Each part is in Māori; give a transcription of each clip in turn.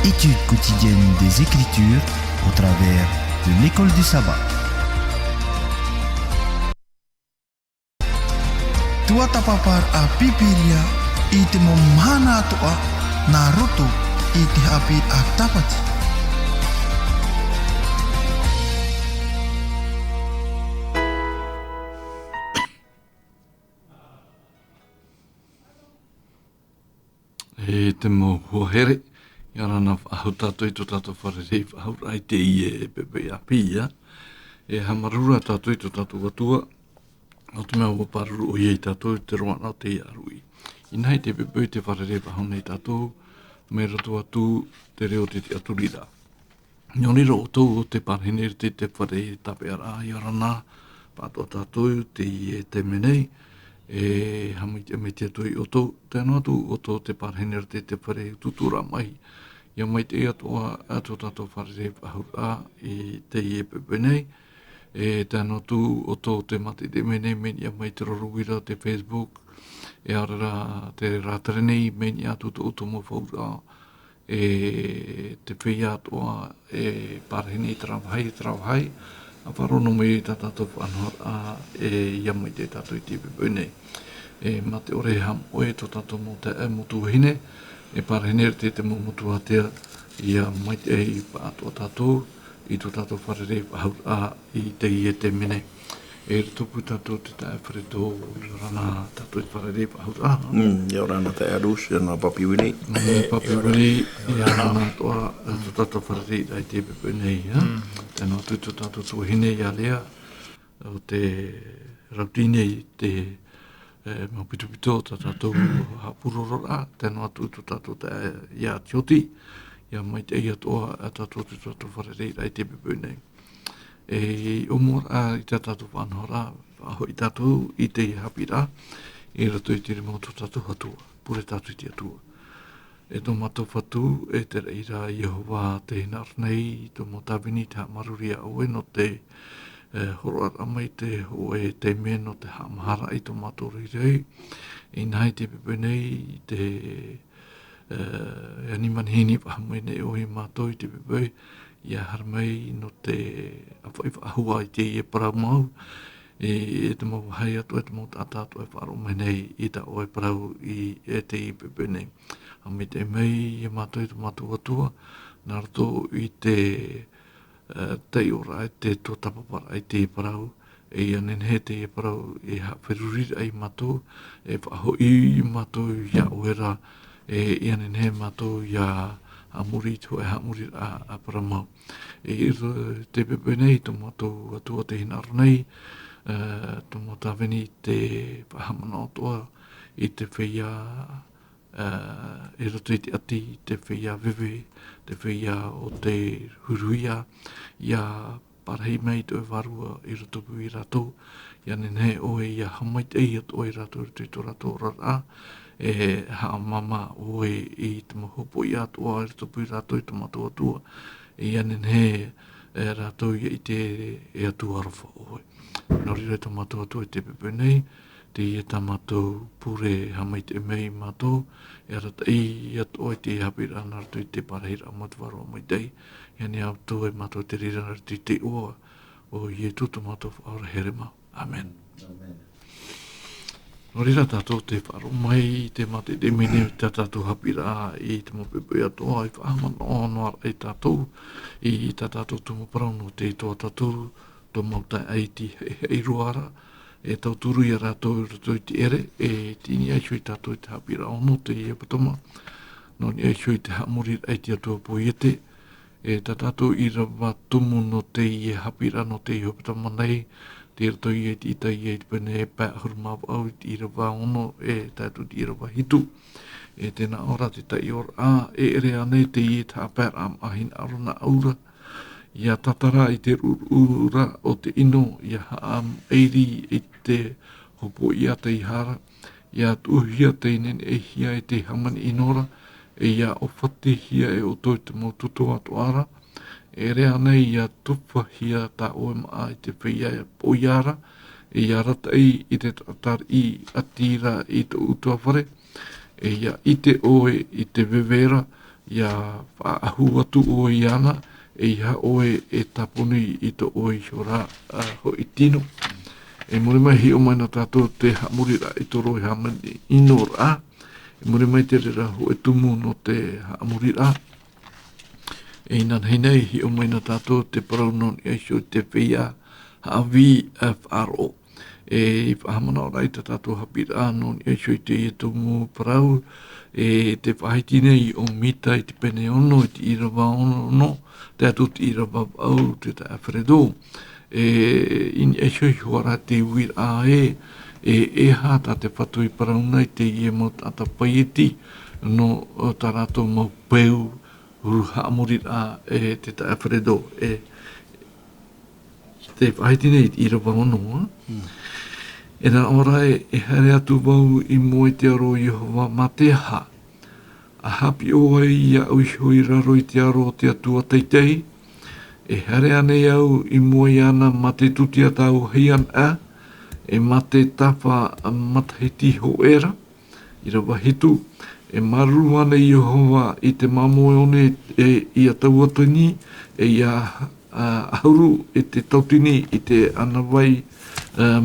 Étude quotidienne des Écritures au travers de l'école du sabbat. Tua tapapar a pipiria ite momhana toa naruto ite hapi a tapati. E te mo hohere, ia rana ahu tātou i tō tātou wharerei whahur ai te i e pepe a pia. E hamarura tātou i tō tātou atua, o te mea waparuru o iei tātou te roana o te iarui. Inai te pepe te wharerei whahur nei tātou, me rato atu te reo te aturira. Nionira o tō o te parheneri te wharei tape ara ia rana, pātua tātou te i e te menei, e hamui te me te atui o tō, tēnā atu o tō te parheneri te whare tutura mai. Ia mai te atua ato tātou wharere ahura i te i e pepe nei, e tēnā atu o tō te mati te menei meni ia mai te roruira te Facebook, e arara te rātere nei meni atu tō uto mo whaura, e te whia atua e parhenei trawhai, a wharono mai tā tātou whanhara e ia mai te tātou i te pepe nei. E mate ore ham oe tō tātou mo te e motu hine, e parheneri te mo motu hatea, ia mai te e pātua tātou, i tō tātou wharere whaura i te i e te mene. E tupu tātou te tae whare tō rana tātou i wharere whaura. Ia rana te arus, ia nā papi wini. Papi wini, ia rana toa tō tātou wharere i te pepe nei. Tēnā tū tātou tō hine ia lea, o te rautine i te mapitupito tā tātou hapurorora, tēnā tū tātou te ia tioti, ia mai te ia toa a tātou tū tātou wharere i te pepe nei. E umora i tātou whanhora, i tātou i te hapira, e rato i te rimo tō tātou hatua, pure tātou i te atua. E tō mato whatu, e te reira Yehova te hinar nei, tō mo tāwini te hamaruria oe no te horoat amai te oe te me no te hamahara i tō mato rirei. E nai te pepe nei, te animanhini pahamai nei oe mato i te pepe, ia harmai no te ahua i te ie parau mau, e te mau hai atu e te mau tātātu e wharo mai nei i ta oe parau i e te i pepe nei. A me te mei e mātou i te mātou atua, nā rato i te tei ora e te tō tapapara i te parau, e ia nenhe te i parau e hawherurira i mātou, e whaho i mātou ia oera, e ia nenhe mātou ia amuri tu e hamuri a paramau. E te pepe nei, tō mātou atua te hinaru nei, tō mātou veni te pahamana atua i te whia, e rato i te ati, te whia vive, te whia o te huruia, ia parhei mei tō e warua i rato pui rato, ia nenhe oe ia hamai te i ato i rato i tō rato rara, e haa mama oe i te mahopo i atua i tupu i rato i tomato atua e anen he rato i te e atua arafa oe. Nori rei tomato atua i te pepe nei, te i e tamato pure hamai te mei mato, e rata i atua i te hapira narato i te parahira matwaro mai tei, e ane atua i mato te rira narato i te oa o i e tu tomato whaora herema. Amen. Amen. No rira tātou te wharo mai, te mate te mene te tātou hapira i te mopepe atoa, i whahamana o noa i tātou, i tātou tumo parauno te toa tātou, tō mautai aiti e ruara, e tau turu i a rātou i rato i te ere, e tini aisho i tātou i te hapira ono, te i apatoma, no ni aisho i te hamuri aiti atua poiete, e tātou i rawa tumu no te i hapira no te i apatoma nei, te rato i e tita i e pene e pā hurumau au i rawa ono e tātou i rawa hitu. E tēnā ora te tai ora a e ere anei te i e tā pēr am ahin aruna aura. Ia tatara i te ura o te ino, ia haam eiri i te hopo i a te ihara. Ia tuhia te inen e hia e te hamani inora, e ia o whati hia e o toi te mo tutu atu ara. E rea nei ia tupa hia ta oe maa i te whia poiara, e ia rata i te tatar i atira i te utua whare, e ia i te oe i te vevera, ia whaahu atu o i ana, e iha oe e tapuni i to oe hora ho i tino. E mure mai hi o mai na tātou te haamurira i to roi hamani ino rā. E mure mai te rera ho e tumu no te haamurira. E inan hei nei hi o mai na tātou te parau non i aisho te whia VFRO. E whahamana o rai ta tātou hapira non i aisho i te i tumu parau. E te whaiti nei o mita i te pene ono, i te irawa ono, te atu te irawa au, te ta Alfredo. In aisho i huara te uir a e hata te whatu i parau nei te i e mo tata paieti no ta rato mo peu uru haamurira te ta Alfredo. Te whaiti nei i te irawa ono, E nā ora e here atu wau i moe te aro i hoa ma te ha. A hapi o ai i au i hui raro i te aro o te atua teitei. E here anei au i moe ana ma te tutia tau heian a. E ma te tapa matahiti ho era. I rawa hitu. E maru ana i hoa i te mamoe one i a tau atani. E i a ahuru i te tautini i te anawai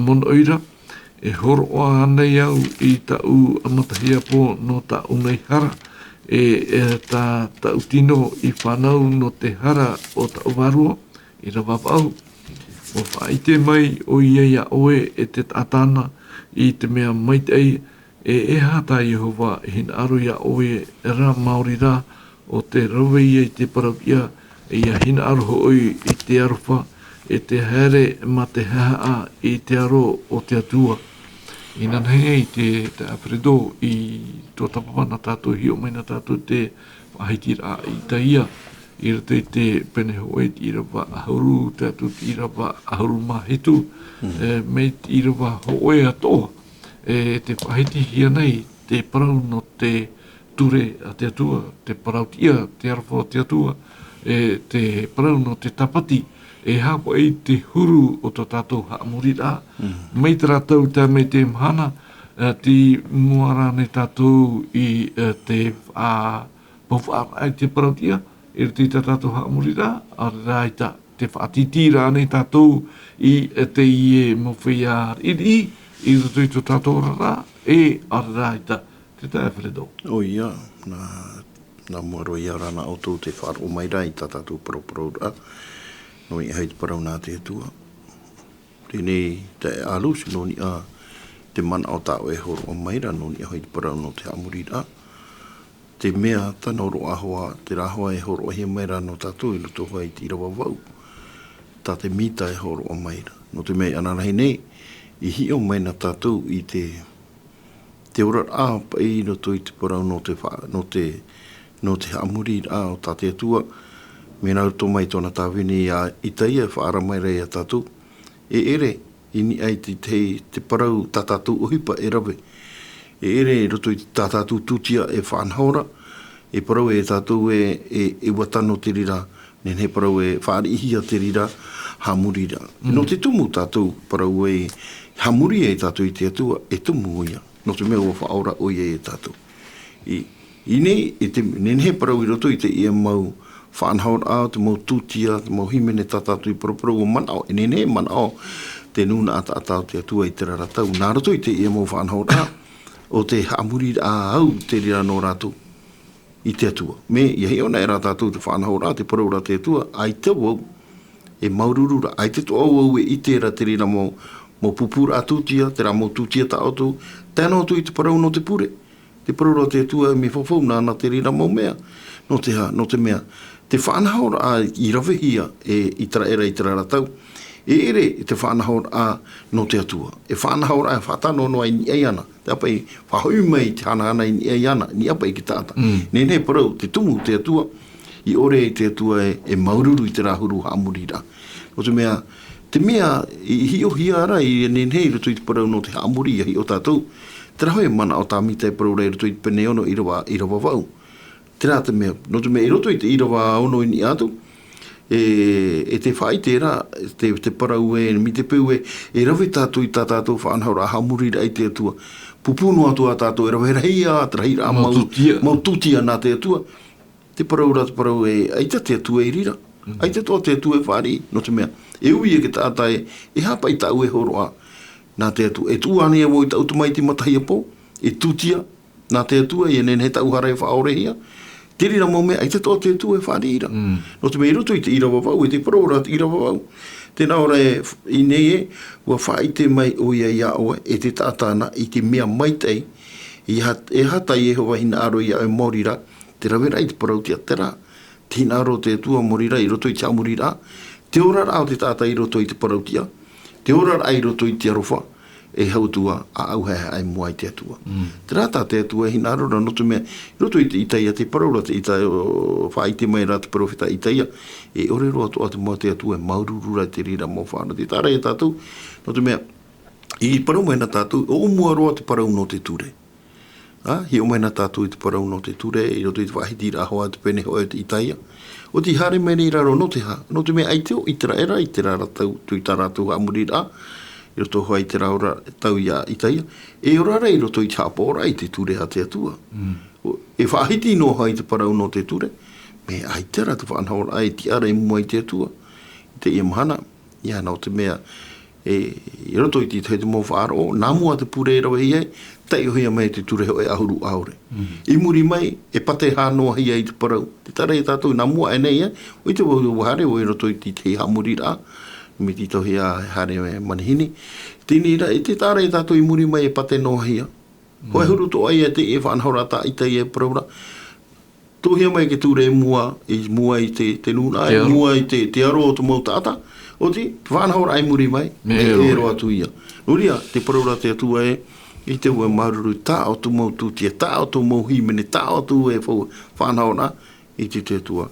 monoira. E horo anei au i tau amatahia po no ta unei hara. Ta tau tino i whanau no te hara o ta uwarua i rawa au. O whaite mai o ia oe e te tatana i te mea maitei e hata Jehova hin aru ia oe ra Māori rā o te rawe i te parapia e ia hin aru hoi i te aruwha e te here ma te haa i te aro o te atua. I nanhei te Alfredo i tō tapapana tātou hi o mai na tātou te whaiti rā i taia. I rato i te pene hoe i rawa ahuru, tātou i rawa ahuru mahitu, me i rawa hoe atoa. Te whaiti hia nei, te parau no te ture a te atua, te parau tia, te arwha te atua, te parau no te tapati. E hapo e te huru o tō tātou haamurira. Mei te rātou tā mei te mhana, ti muarane tātou i te pawhara ai te parautia, e te tātou haamurira, a raita te whaatitira ane tātou i te ie mawhia iri, i rato i tō tātou rara, a raita te tā Alfredo. O ia, nā muaro ia rana o tō te wharo mai rai tā tātou parau rā. No i hei te parau nā te atua. Tēnei te alus, no ni a te mana o tāo e horo o maira, no ni a hei te parau no te amurira. Te mea tano ro ahoa, te rahoa e horo o hea maira no tātou i luto hoi te irawa wau. Tā te mita e horo o maira. No te mea anarahi nei, i hi o mai na tātou i te ora a pa i roto i te parau no te amurira o tā te atua. Me nau tō mai tōna tāwini i taia whaara mai rei a tātou. E ere, ini ai te parau tā tātou uhipa e rawe. E ere, roto i tā tātou tūtia e whanhaora. E parau e tātou e watano te rira. Nen he parau e whaari ihia te rira, hamurira. No te tumu tātou parau e hamuri e tātou i te atua, e tumu oia. No te mea o whaora oia e tātou. I nei, nen he parau i roto i te ia mau whanhaur au, te mau tūtia, te mau himene tātātou i paroparo o manao. E nene manao, te nuna atatau te atua i te raratau. Nā rato i te ia mau whanhaur au, o te haamuri a au te rira no rātou i te atua. Me, ia hei ona e rā tātou te whanhaur au, te paraura te atua, ai te wau, e maururura, ai te toa au e i te ra te rira mau pupura a tūtia, te rā mau tūtia ta autou, tēnā tu i te parau no te pure. Te paraura te atua me whawhau nā te rira mau mea, no te mea. Te whanhaur a i rawehia i tera era i tera ratau. E ere te whanhaur a no te atua. E whanhaur a whatano no ai ni ei ana. Te apa i whahau mai te hana ana i ni ei ana. Ni apa i ki tāta. Nene parau te tumu te atua. I ore i te atua e maururu i te rahuru haamurira. O te mea i hio hia ara i nene i rutu i te parau no te haamuri i o tātou. Te raho e mana o tā mita e parau rei rutu i te pene ono i rawa wau. Te rā te mea, no te mea i roto i te irawa ono i ni atu, e te whai te rā, te parau mi te peu e rawe tātou i tātou whanhaura a hamurira i te atua. Pupuno atua tātou e rawe rei a, te rei rā mau tūtia nā te atua. te parau e aita te atua i rira. Aita toa te atua e whāri, no te mea. E ui e ke tātai, e hapa i tau e horoa. Nā te atua, e tu ane e woi tau tumai ti matahi po, e tutia, nā te atua, e nen he tau hara e whaore hia. Te rira mo mea, aita toa te atua e whāri ira. No te mea i roto i te ira wawau, e te parau rā te ira wawau. Tēnā ora e i nei e, ua whaite mai o ia ia oa, e te tātāna i te mea maitei, e hata i e hoa hina aro ia e morira, te rawera i te parau tia tera, te hina aro te atua morira i roto i te amorira, te ora rao te tātai i roto i te parau tia, te ora rao i roto i te arofa, e hautua a auheha ai mua i te atua. Te rata te atua hina aro ra noto mea, i roto i te itaia, te parau ra te itaia, whaite mai ra te profeta itaia, e ore roa toa te mua te atua, e maururura te rira mō whāna, te tāra e tātou, noto mea, i parau mai na tātou, o mua roa te parau no te ture. Hi o mai na tātou i te parau no te ture, i roto i te wahiti ra hoa te pene hoa te itaia. O ti hare mai nei raro no te ha, no te mea aiteo, i te raera, i te rara tau, tui tā rātou amuri rā, i roto hoa i te raura tau ia itaia, e orara i roto i te hapora i te ture ha te atua. E whahiti no ha i te parau no te ture, me aitera te whanhaora ai ti ara i mua i te atua, i te ia mahana, ia nao te mea, i roto i te te mō whaaro, nā mua te pure e rawa hiai, tei o hia mai te ture ho e ahuru aore. I muri mai, e pate hānoa hiai te parau. Te tara e tātou, nā mua e nei, o i te wahare, o i roto i te hamuri rā, me ti tohi a hare e manihini. Tini ra, e te tara e tātou i muri mai e pate noa hia. Ho e huru to ai e te e whanhaora tā i te e paraura. Tohia mai ke ture e mua i te nuna, e mua i te aro o te mau tāta. O ti, whanhaora ai muri mai, e roa tu ia. Nuria, te paraura te atua e, i te ua maruru tā o tu mau tūtia, tā o tu mau himene, tā o tu e whanhaora, i te atua,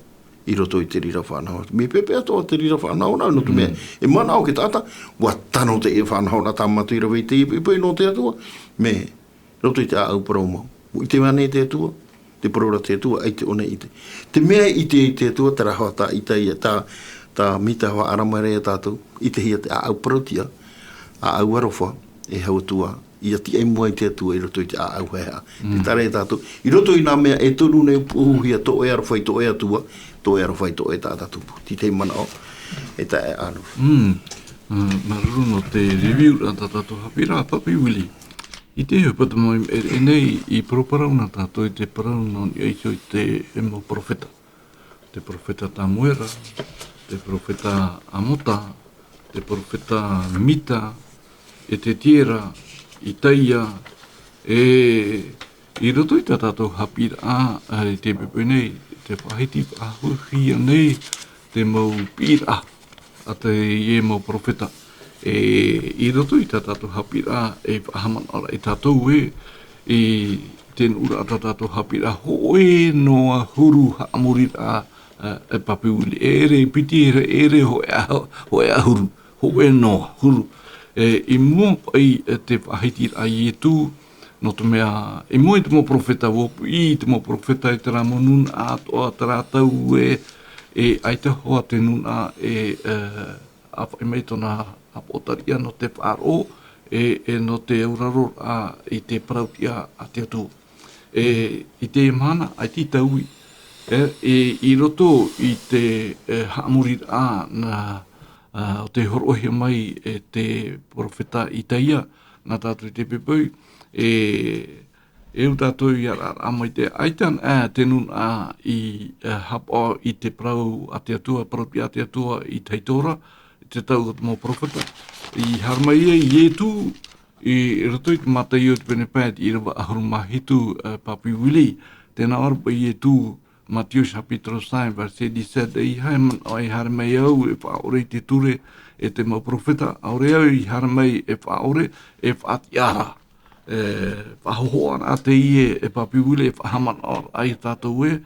i roto i te rira whanhaora. Me pepe atoa te rira whanhaora, no tu mea, e mana o ke tāta, ua tano te e whanhaora tā matu i rawa i te ipe no te atua, me, roto i te au parau mau. I te mane te atua, te paraura te atua, ai te one i te. Te mea i te atua, te rahoa tā i te ia, tā mita hoa aramare e tātou, i te hia te au parautia, a au arofa, e hau atua, i ati e mua i te atua, i roto i te au hea. Te tare e tātou, i roto i nā mea, e tonu nei puhuhia, to e arofa i to e atua, to e arofa i to e tātatupu. Ti te mana o, e ta e anu. Maruru no te review a tātou hapira, papi wili. I te hupata mai, e nei i proparau na tātou i te parau no i eiso i te emo profeta. Te profeta Tamuera, te profeta Amota, te profeta Mita, e te Tiera, i Taia, i roto i tātou hapira i te pepe nei, te whahiti whahuhia nei, te mau pira, a te ie mau profeta. I roto i tātou hapira e whahaman ara i tātou i ten ura a tātou hapira hoe noa huru haamurira e papiuli. Ere piti ere hoe a huru, hoe noa huru. I mua pai te whahiti a i e tū, no te mea, i mua i te mo profeta wopu, i te mo profeta i te ramo nuna a toa te rātau ai te hoa te nuna a whai mei tona apotaria no te whāro no te auraro i te parautia a te atu. I te mana, ai ti taui, i roto i te haamurira na o te horohia mai te profeta Itaia, na tātou i te pepui, u tātou i amai te aitan te nuna i hapa i te parau a te atua, parautia a te atua i Taitora, te tau o te mō profeta. I harmaia i etu, i roto i te mata i o te penepēt, i rawa ahuru mahitu papi wili, tēnā arpa i etu, Matius capítulo 5, verset 17, i haiman ai harmai au e whaore i te ture e te mau profeta, aure au i harmai e whaore e whaatiara. Whahohoan a te ie e papi wile e whahaman ai tātou e,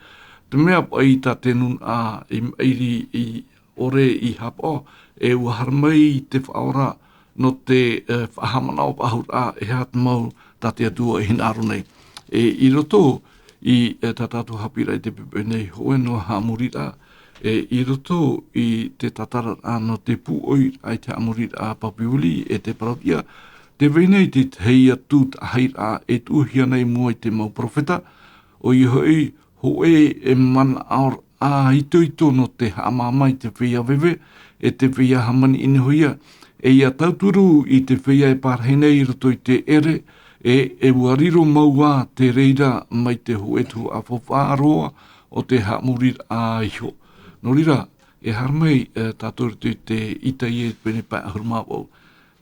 te mea pai ta te nun a i ore i hapa, e ua harmai i te whaora no te whahaman au pahura e hat mau ta te atua e hinaro nei. I roto, i tātātou hapira i te pepe nei hoe no haamurira, i roto i te tatara no te pūoi ai te haamurira papiuli e te parautia, te veinei te heia tūt haira e tūhia nei mua i te mau profeta, o i hoi ho e mana aur a ito no te haamama i te whia wewe, e te whia hamani ina huia, e ia tauturu i te whia e parhenei roto i te ere, e wariro maua te reira mai te huetu a whawharoa o te haamurir a iho. No rira, e harmei tātou i te itai e pene pai ahurumawau,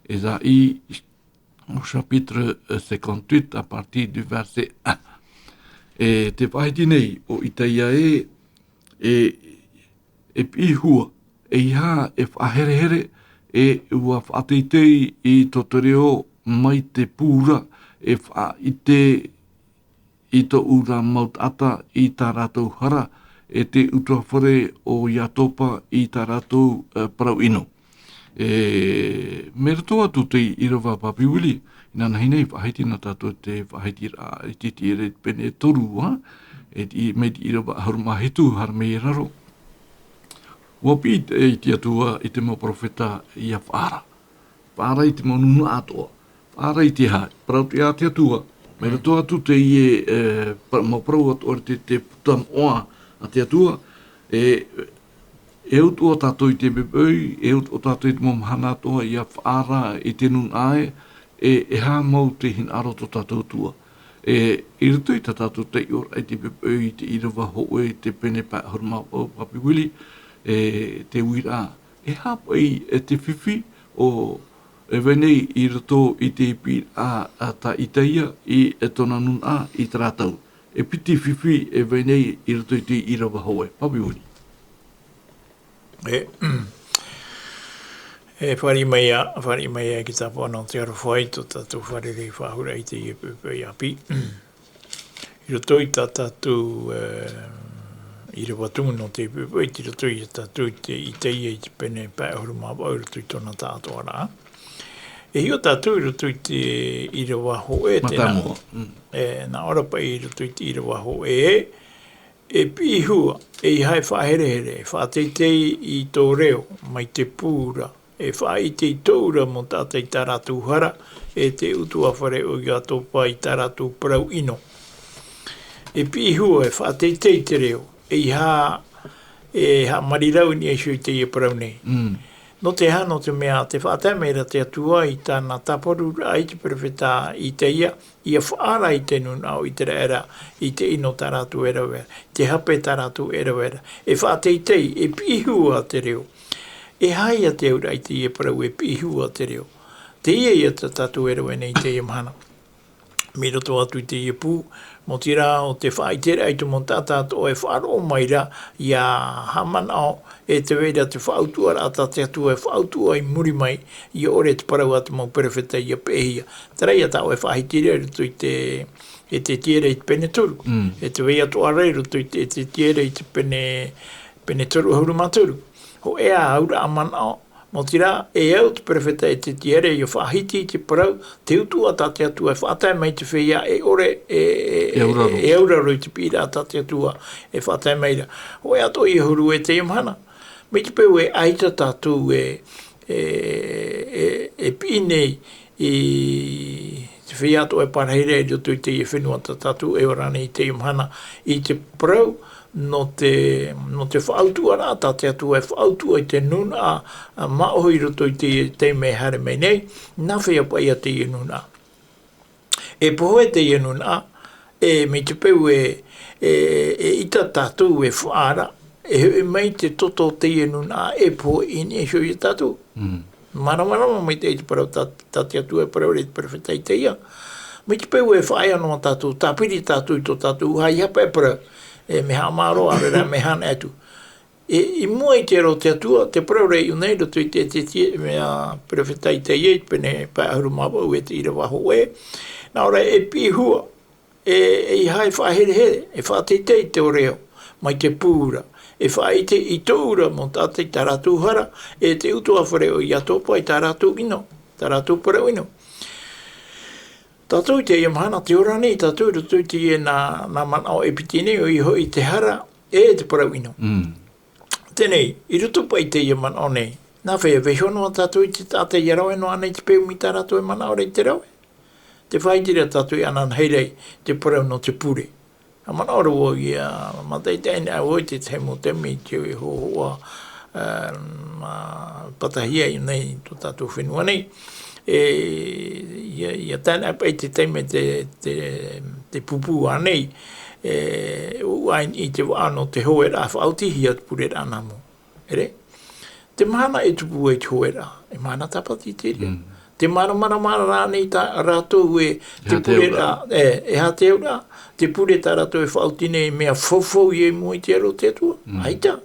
e za i au chapitre 58 a partir du verset 1. E te whaiti nei o itaia e pihua, e iha e whaherehere, e ua whateitei i totoreo mai te pūra, e whaite i to ura mautata i tā rātou hara, e te utua whare o Iatopa i tā rātou parau ino. Me rato atu te irawa papiwili, ina nahi nei whaheiti na tātou te whaheiti rā, i te ere pene toru, me te irawa harumahitu harmei raro. Wapi i te atua i te mo profeta i a whaara. Whaara i te mo nuna atoa. Whaara i te hai. Parau te a te atua. Me rato atu te i mo parau atu te putam oa a te atua. E utu o tātou i te bebei, e utu o tātou i te mo mahana atoa i a whaara i te nun ae, e hā mau te hin aro to tātou tua. I rato i tātou te ior ai te bebei, te irawa hoe, te pene pai horma o papiwili, te wira, e hapa i te whiwhi o e venei i rato i te ipi a ta itaia i tona nun a i te rātau. E piti whiwhi e venei i rato i te irawa hoe. Papiwili. Whari mai a ki tā pōna te arawhai to tātou wharere whahura i te iepupei api. I rato i tā tātou i rawa tungu no te iepupei, i rato i tātou i te ia i te pene pai ahuruma au rato i tōna tātou ara. E hio tātou i rato i te i rawa hoe tēnā. Nā ora pai i rato i te i rawa hoe e pihua e hai whaherehere, whateitei i tō reo mai te pūra, e whaitei tōura mo tātai taratu hara, e te utua whare o Iatopa i taratu parau ino. E pihua e whateitei te reo, e ha marirau ni e shui te i parau nei. No te hano te mea, te whaatamera te atua i tāna taporu ai te perfeta i te ia, i a whaara i te nun au i te era, i te ino taratu erawera, te hape taratu erawera. E whaateitei, e pihua te reo. E haia te ura i te ia parau, e pihua te reo. Te ia te tatu erawera i te ia mahana. Mira to atu i te ia pū, mo tira o te whaitera i te montata o e whaaro maira i a hamanao, e te weira te whautua rata te atua e whautua i muri mai i ore te parau atu mau perewheta i a pehia. Tarai ata o e whahitire rutu i te tiere i te pene turu. E te wei atu arei rutu i te tiere i te pene turu huruma turu. Ho ea haura amanao, mo tira e au te perewheta e te tiere i o whahiti i te parau, te utu ata te atua e whaatai mai te whia e ore e auraro i te pira ata te atua e whaatai maira. Ho ea to i huru e te imhana. Me te peu e aita tātou e pinei i te whiato e parahere e roto i te i whenua tātou e orane i te imhana i te parau no te whautua rāta te atua e whautua i te nuna a maohi roto i te me hare mei nei, nā whea pai a te i nuna. E poho e te i nuna, me te peu e ita tātou e whaara, e mai te toto te nuna e poho ini e shoi tātou. Maramarama mai te parau tāte atua e parau re te perfeta i te ia. Mai te peu e whaia no tātou, tāpiri tātou i tō tātou, hai hapa e parau. E me hamaro arera me hana atu. I mua i te ro te atua, te parau rei unei roto i te mea perfeta i te ia, pene pai ahurumapa u e te irawa hoe. Nā ora e pihua, e hai whaherehere, e whateitei te o reo, mai te pūra. E whaite i tōura mo tātei taratu hara, e te utua whare o Iatopa i taratu ino, taratu parau ino. Tātou te ia mahana te orani, tātou roto i te ia nā manao e pitine o iho i te hara e te parau ino. Tenei, i roto pa i te ia manao nei, nā whea vehonoa tātou i te tāte i rawe no anei te peu mi tā rātou e manao rei te rawe. Te whaitira tātou i anan heirei te parau no te pure. Mana ora o ia, ma te tēne a oi te te mo te mi te ho hoa, ma patahia i nei to tātou whenua nei. Ia tēne a te te me te pupu anei, uain i te wāno te hoera a whautihi at pure ana mo. Ere? Te mana e tupu e te hoera, e mana tapati te rea. Te mara rānei tā rātou e te pure rā, e ha te ura, te pure tā rātou e whautine e mea fofo i e mo i te aro te atua. Aita.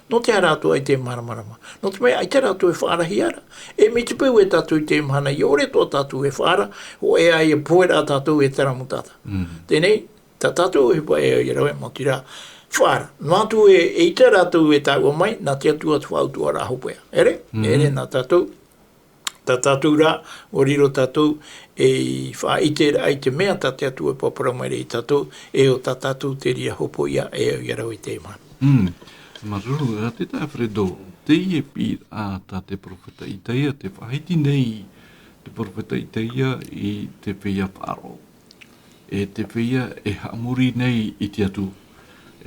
No te rātou ai te mara. No te mea ai te rātou e whaarahi ara. E me te pēu e tātou i te mhana i ore tō tātou e whaara, o e ai e poera tātou e taramutata. Tēnei, tā tātou e pa e rau e mautira whaara. Nātu e te rātou e tāua mai, nā te atua tu whautua rā hopea. Ere? Ere nā tātou. Tā tātou rā, o riro tātou, e wha i te ai te mea tā te atua papara mai rei tātou, e o tā tātou te ria hopo ia, e au ia rau i te mana. Maruru, a te tā Fredo, te i e pīr a tā te profeta i teia, te whahiti nei te profeta i teia i te whia wharo. E te whia e hamuri nei i te atu.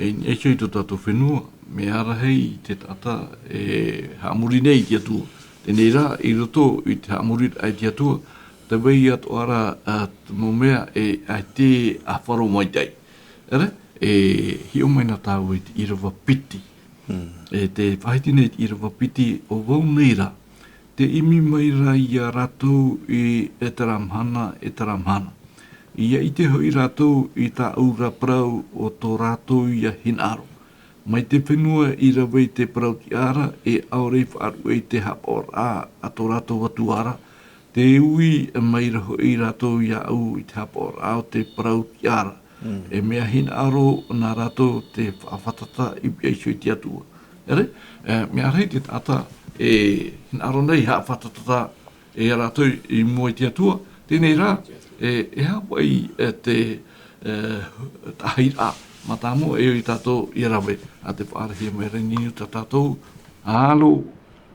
E kio i tō tātou whenua, me ara hei i te tata e hamuri nei i te atu. Tēnei rā, i roto i te hamuri ai te atua, te wei atu ara te momea e ai te a wharo mai tei. Ere? E hio mai na tāu i te irawa piti. E te whaiti nei te irawa piti o wau nei rā. Te imi mai rā i a rātou i e taramhana. Ia i te hoi rātou i tā aura prau o tō rātou i a hinaro. Mai te whenua i rawei te parau ti ara e aurei whaaru e te hapor a tō rātou watu ara. Te ui mai raho i rātou i au i te hapor a o te parau ti ara. E mea hin aro nā rātou te whawhatata i biaisho i te atua. Ere? Mea rei te tata e hin aro nei hawhatata e rātou i mua i te atua. Tēnei rā, e hapa i te tahira. Matamo e i tātou i rawe a te whaarahia mai reninu ta tātou. Alo.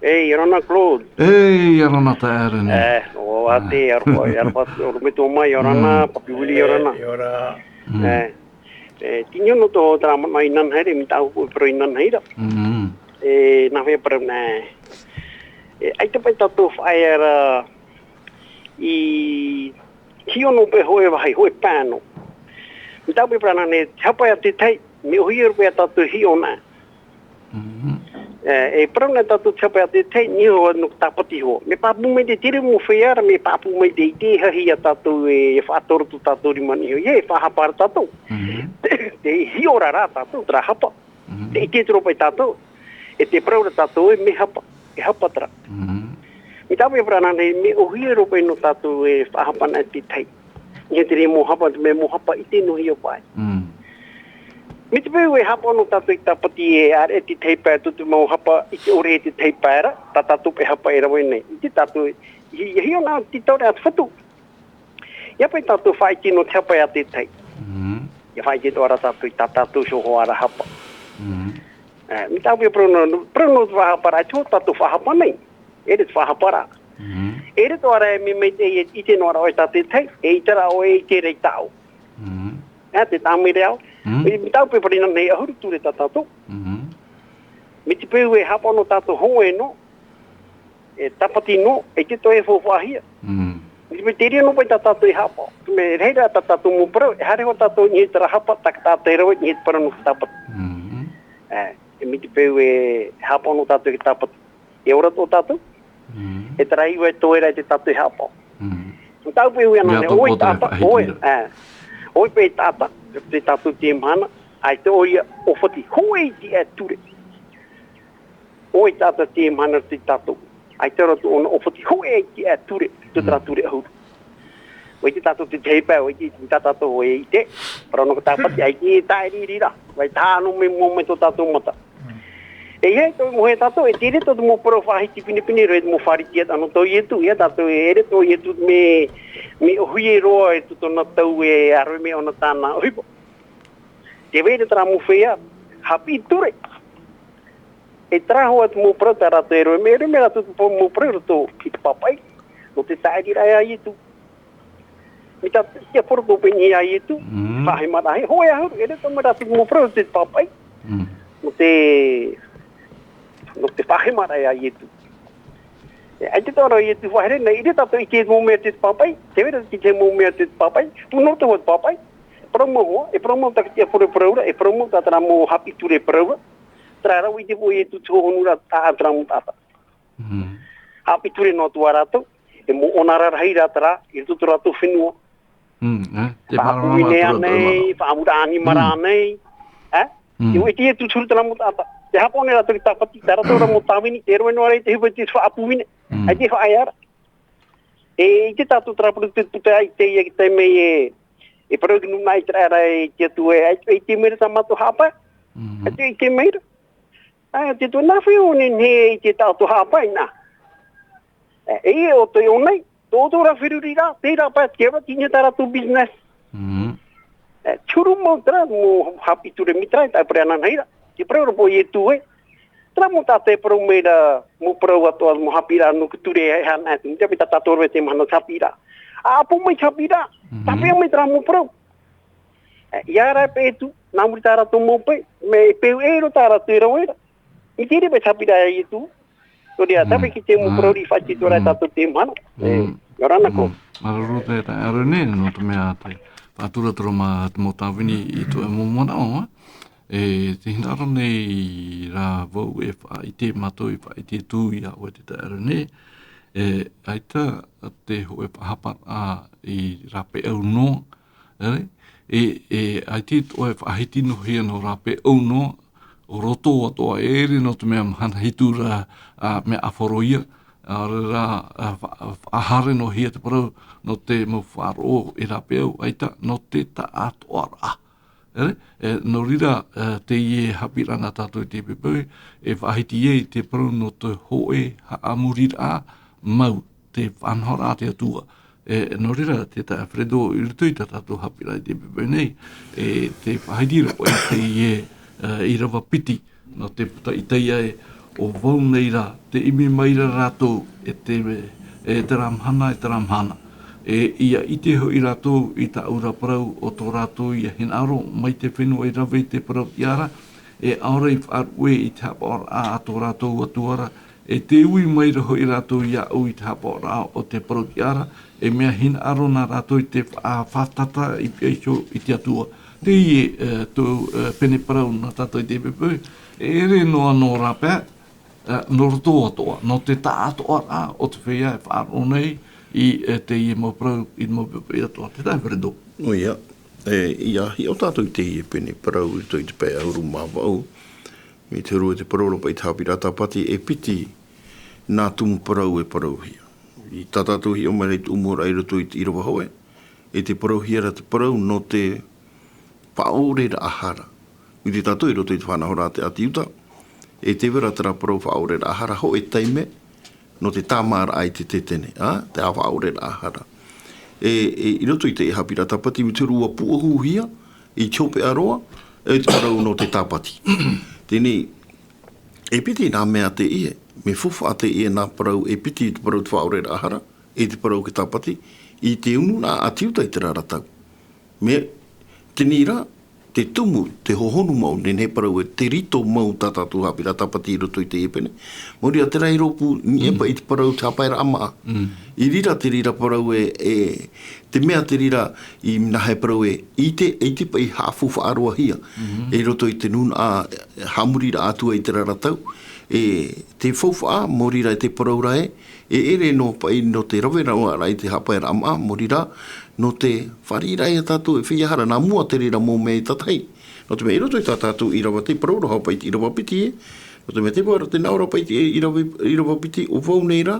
Ei, Rana Claude. Ei, Rana ta Aaron. O ate, arpa, ormeto mai, Rana, papiwili, Rana. Ora. Tinyo no to drama na inan haere, mi tau pro inan haere. Na whea para na. Ai te pai tātou whaera i kio no pe hoe wahai, hoe pāno. Mi tau pēprana ne hapai a te tei, mi ohi rupe a tātou hio nā. E prauna tātou hapai a te tei, ni hoa nuk tāpati hoa. Me pāpu mai te tere mo whaiara, me pāpu mai te ite hahi a tātou e whaatoro tu tātou rimani hio. Ie, whahapara tātou. Te hio rara tātou, tra hapa. Te ite tropai tātou. E te prauna tātou e me hapa, e hapa tra. Mi tau pēprana ne me ohi rupe no tātou e whahapana te tei. Nye te re mo hapa, me mo hapa i te no hio pai. Me te pēu e hapa no tātou i tāpati e are e te teipai, tutu mo hapa i te ore e te teipai ra, tā tātou pe hapa e rawe nei. I te tātou, i hio nā te taure atu whatu. Ia pai tātou whai tino te hapai a te tei. Ia whai te toara tātou i tā tātou soho ara hapa. Mi tau pēu pruno te whahapara, e tō tātou whahapa nei. E re te whahapara. E re toara e mi mei te i te noara o e tātou tei, e i tera o e i te rei tāu. Te tāmi reo. Mi tau pēparina nei ahuru ture tā tātou. Mi te pēu e hapa no tātou hongo e no, e tapati no, e te toi e whawhahia. Mi te pēu tere no pai tā tātou e hapa. Me reira tā tātou mo parau, e hare ho tātou ni e tera hapa, tak tātou e rawe, ni e te paranu ki tāpati. Mi te pēu e hapa no tātou ki tāpati. E ora tō tātou. E tera iwa e toera e te tātou e hapa. Mi tau pēu e anane, oi tāta, oi pē tāta, te tātou te mana, ai te oia o whati, hoi ti e ture. Oi tāta te mana te tātou, ai te roto ona o whati, hoi ti e ture, te tera ture ahuru. Oi te tātou te teipai, oi te tātou hoi i te, parano ka tāpati, ai ki e tae rira, vai tāno me mo me tō tātou mata. E hei tō mo he tātou, e tere tō mo paro whahiti pinipini roi mo wharitia tano tō ietu, ia tātou e ere tō ietu me ohui e roa e tutona tau e aroi me ona tāna ohipo. Te wei te tara mo whea, hapi ture. E traho atu mo paro tā rato e roi me ratu mo paro rato ki te papai, no te tae rai ai etu. Mita tia porto pengi ai tu. Fahe marahe. Hoi ahuru. Ere tamara tu mo pro te papai. No te fahe marahe ai tu. Ai te toro i tu whahere nei. Ere tato i ke mo mea te papai. Te wera ki te mo mea te papai. Tu no te hot papai. Promo hoa. E promo tak tia pore praura. E promo tatara mo hapi ture praura. Tra rau i te po i tu tōhonura tā atra mo tata. Hapi ture no tu arato. E mo onara rahi ratara. I tu rato whenua. Whaapuhi nea nei, whaamurani mara nei. Iu e tia tu turu tala mo tata. Te hapone rato ki tapati, te rato ra mo tawini, te roe noare te hipa te whaapuhine. Ai te whaaiara. E te tatu trapuru te puta ai te ia ki te mei e paroginu nai te ara e tia tu e te meira tamato hapa. Ai te meira. Ai te tu na whione ne e te tatu hapa ina. E o te onei. Tōtora whirurira, tērā pā tewa, tīne tāra tō business. Churu mo tera, mo hapi ture mitrai, tai preana neira. Te praura po i tu e. Tera mo tāte prau meira, mo prau atoa, mo hapira, no kuture e hana, te pita tātorwe te mahano chapira. A po mai chapira, tapea mai tera mo prau. Iara pe tu, namuri tāra tō mo pe, me peu eiro tāra tēra oera. I tere pe chapira e tu. Toria, tapi ki te mo prori whaiti tora e tato te mana. Yorana ko. Mararo te ta arene no te mea te whātura toro mā te mo tāwini i tu e mo mona o. E te hinaro nei rā vau e wha i te mato i wha i te tū i a oe te ta arene. E aita te ho e whahapa a i rape au no. E aiti oe whahiti no hea no rape au no. O roto atoa ere no te mea mahana hitura mea awhoroia. Ahare no hia te parau no te mau wharo e rapeu aita no te ta atoa ra. No rira te ie hapirana tātou te pepeu e whahiti e te parau no te hoe haamurira mau te whanhora te atua. No rira te ta Fredo i rutui ta tātou hapira i te pepeu nei. Te whahitira o te ie i rawa piti no te puta i teia e o vau nei rā, te imi maira rātou e te ramhana e te ramhana. Ia i te hoi rātou i ta aura parau o tō rātou i a hinaro mai te whenua i rawe i te parau tiara e aura i whaarue i te hapa ora a tō rātou atuara e te ui maira hoi rātou i a au i te hapa ora o te parau tiara e mea hinaro nā rātou i te whātata i piaisho i te atua. Te ie tō pene parau na tātou i te pepeu, e re noa no rapea, no roto atoa, no te tā atoa rā o te whea e whaaro nei i te ie mau parau i mau pepeu atoa. Te tai Fredo. O ia, ia hi o tātou i te ie pene parau i tō i te pē auru mā wau. Mi te rua te parau pa i te hapi rata pati e piti nā tumu parau e parau hia. I tā tātou hi o mai reit umura i roto i te irawa hoe. E te parau hia ra te parau no te whaore ra ahara. I te tātou i roto i te whanahora te ati uta. E te wera tera parau whaore ra ahara ho e teime no te tāmara ai te tetene. Te a whaore ra ahara. I roto i te e hapi rata pati mi te rua puahu hia i chope aroa e te parau no te tāpati. Tēnei, e piti nā mea te ie. Me fufa te ie nā parau e piti i te parau te whaore ra ahara e te parau ke tāpati i te unu nā ati uta i te raratau. Me te nira, te tumu, te hohonu mau, ne parau e te rito mau tātātu hapi rata pati i roto i te epene. Mori a te rai ropu ni epa i te parau te hapaira ama. I rira te rira parau te mea te rira i nahe parau i te pa i haafufa aroa hia. E roto i te nuna a hamurira atua i te raratau. Te faufa a, morira i te parau rae, ere no pa i no te rawera o rai te hapaira ama, morira, no te wharirai a tātou e whiahara nā mua te rira mō mei tatai. No te mea i roto i tā tātou i rawa te parau hau paiti i rawa piti e. No te mea te paura te naura paiti e i rawa piti o vau nei rā.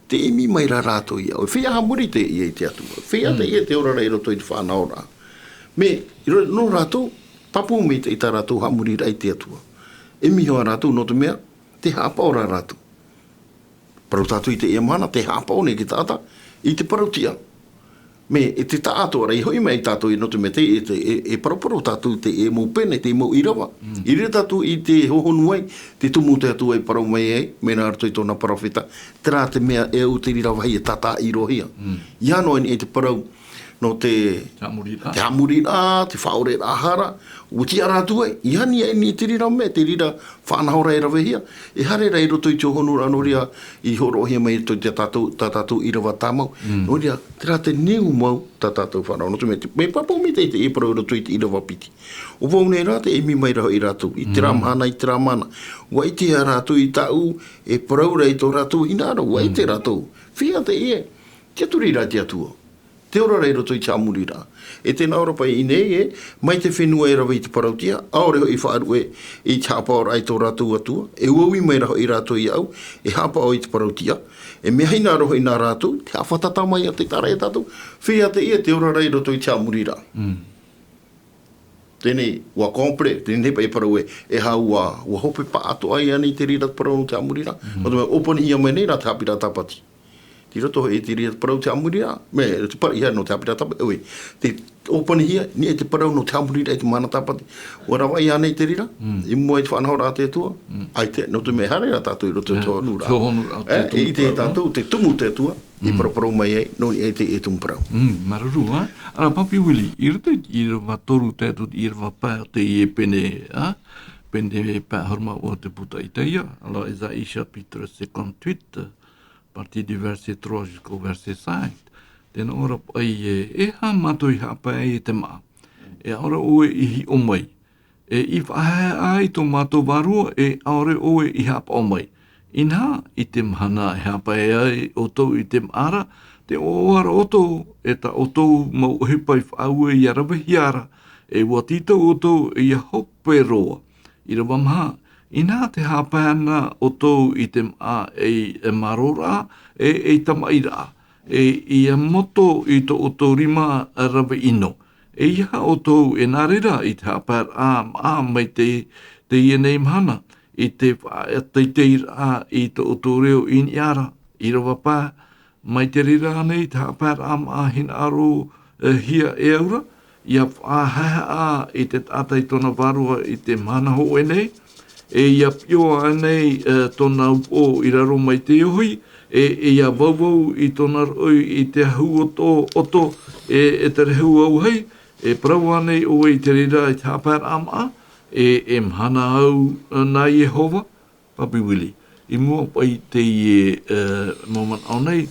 Te emi mai rā rātou i au. Whiaha muri te i e te atua. Whiaha te i e te ora rei roto i te whanau rā. Me, no rātou, papu me te i tā rātou hamuri rai te atua. Emi hoa rātou no te mea, te hapa ora rātou. Parau tātou i te ea mana, te hapa o ne ki tāta, i te parau tia. Me, e te tātou rei hoi mai tātou i no te me te e paraparo tātou te e mō pene, te mō irawa. I re tātou i te hohonu ai, te tumu te atu ai parau mai ai, mena arto i tōna parawhita, te rā te mea e au te rira wahi e tata i rohia. Iano e te parau, no te amurira, te whaore ahara, uti ara tua, I hani e ni te rira me, te rira whanahora e rawe hia, e hare rei roto I te honura anoria I horohia mai to te tātou I rawa tāmau, no ria, te rā te niu mau tātou whanau, no te me papo me te e parau roto I te I rawa piti. O vau nei rā te emi mai raho I rātou, I te ramana, I te ramana, wa I te rātou I tāu, e parau rei tō rātou hinara, wa I te rātou, whia te e, te aturi rā te atua. Te ora rei roto I te amurira. E tēnā ora pai I nei mai te whenua e rawa I te parautia, aore ho I whaaru I te hapa ora I tō rātou atua, e uawi mai raho I rātou I au, e hapa o I te parautia, e mea hina roho I nā rātou, te hawhatata mai a te tara e tātou, whia te te ora rei roto I te amurira. Tēnei, wa kompre, tēnei pai parau e hau wa hope pa ato ai ani te rira parau no te amurira, o te mea opani hia mai nei rā te hapira tapati. Ti roto e te rira parau te amurira, me te para ia no te hapira tapati, te opani hia, ni e te parau no te amurira e te mana tapati. Ora wai anei te rira, I mua I te whanahora a te tua, ai te, no te me hare a tātou I roto te honura. I te tātou, te tumu te tua, I parau mai ei, no e te e tumu parau. Mararu, ha? Ara, Papi Willi, I roto I rawa toru tētot I rawa pā te I e pene, ha? Pene pā horma o te puta I teia, alors Esaïe chapitre 58, partie du verset 3 jusqu'au verset 5. Tēnā ora pai e ha matoi hapa e te maa. E aora oe ihi o mai. E I whahe ai tō mātou varua e aore oe I hapa o mai. Inha I te mahana e hapa e ai o tau I te maara, te oara o tau e ta o tau mau hipai whaue I arawa hiara, e watita o tau I a hope roa. I rawa maha, Inā te hāpēna o tau I te maa e marora e tamaira. I a moto I to o tau rima rawa ino. E iha o tau e nārera I te hāpēra mai te ienei mahana. I te teira I to o tau reo in iara. I rawa pā mai te rira nei te hāpēra hina aro hia e aura. Ia whāhea I te tātai tona varua I te mana ho e nei. E ia pioa anei tōna upo I raro mai te ohi, e ia vauvau I tōna roi I te hu oto e te rehu au hei, e parau anei o I te rira I te hapar ama, e mhana au nā Yehova, Papi Willi. I mua pai te moment au nei,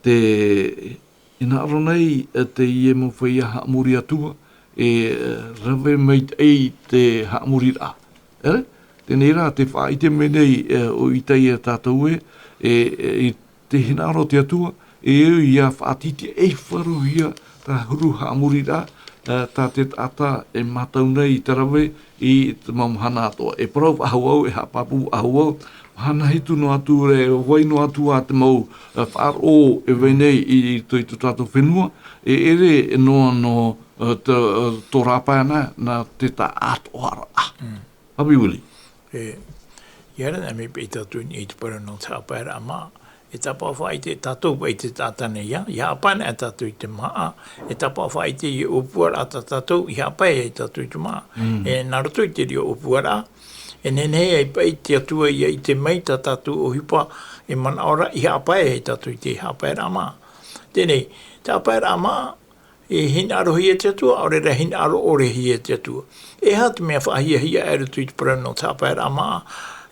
te ina aro nei te mo whai a haamuri atua, e rawe mai ei te haamuri a. Tēnei rā te whaite menei o I teia tātou e te hinaro te atua, e ia whaatiti e wharuhia tā huru haamuri rā, tā te tata e matau nei I tarawe I te mamhana atoa. E parau ahuau, e hapapu ahuau, hana hitu no atu re, waino atu a te mau whaaro e wenei I tui tātou whenua, e ere e noa no tō rāpaina na te tā atoara. Papi Willi. Iara nā me pe tātou ni te para no tā paira ama. E tapa whai te tātou pai te tātane ia. Ia apana e tātou I te maa. E tapa whai te I opuara a tātou. Ia apai e tātou I te maa. E nā roto I te rio opuara. E nenei ai pai te atua ia I te mei tā tātou o hipa. E mana ora ia apai e tātou I te hapaira ama. Tēnei, tā paira ama. E hina aro hia te atua, aore ra hina aro ore hia te atua. E hatu mea whahia hia e rutu I te parano tāpaira ama.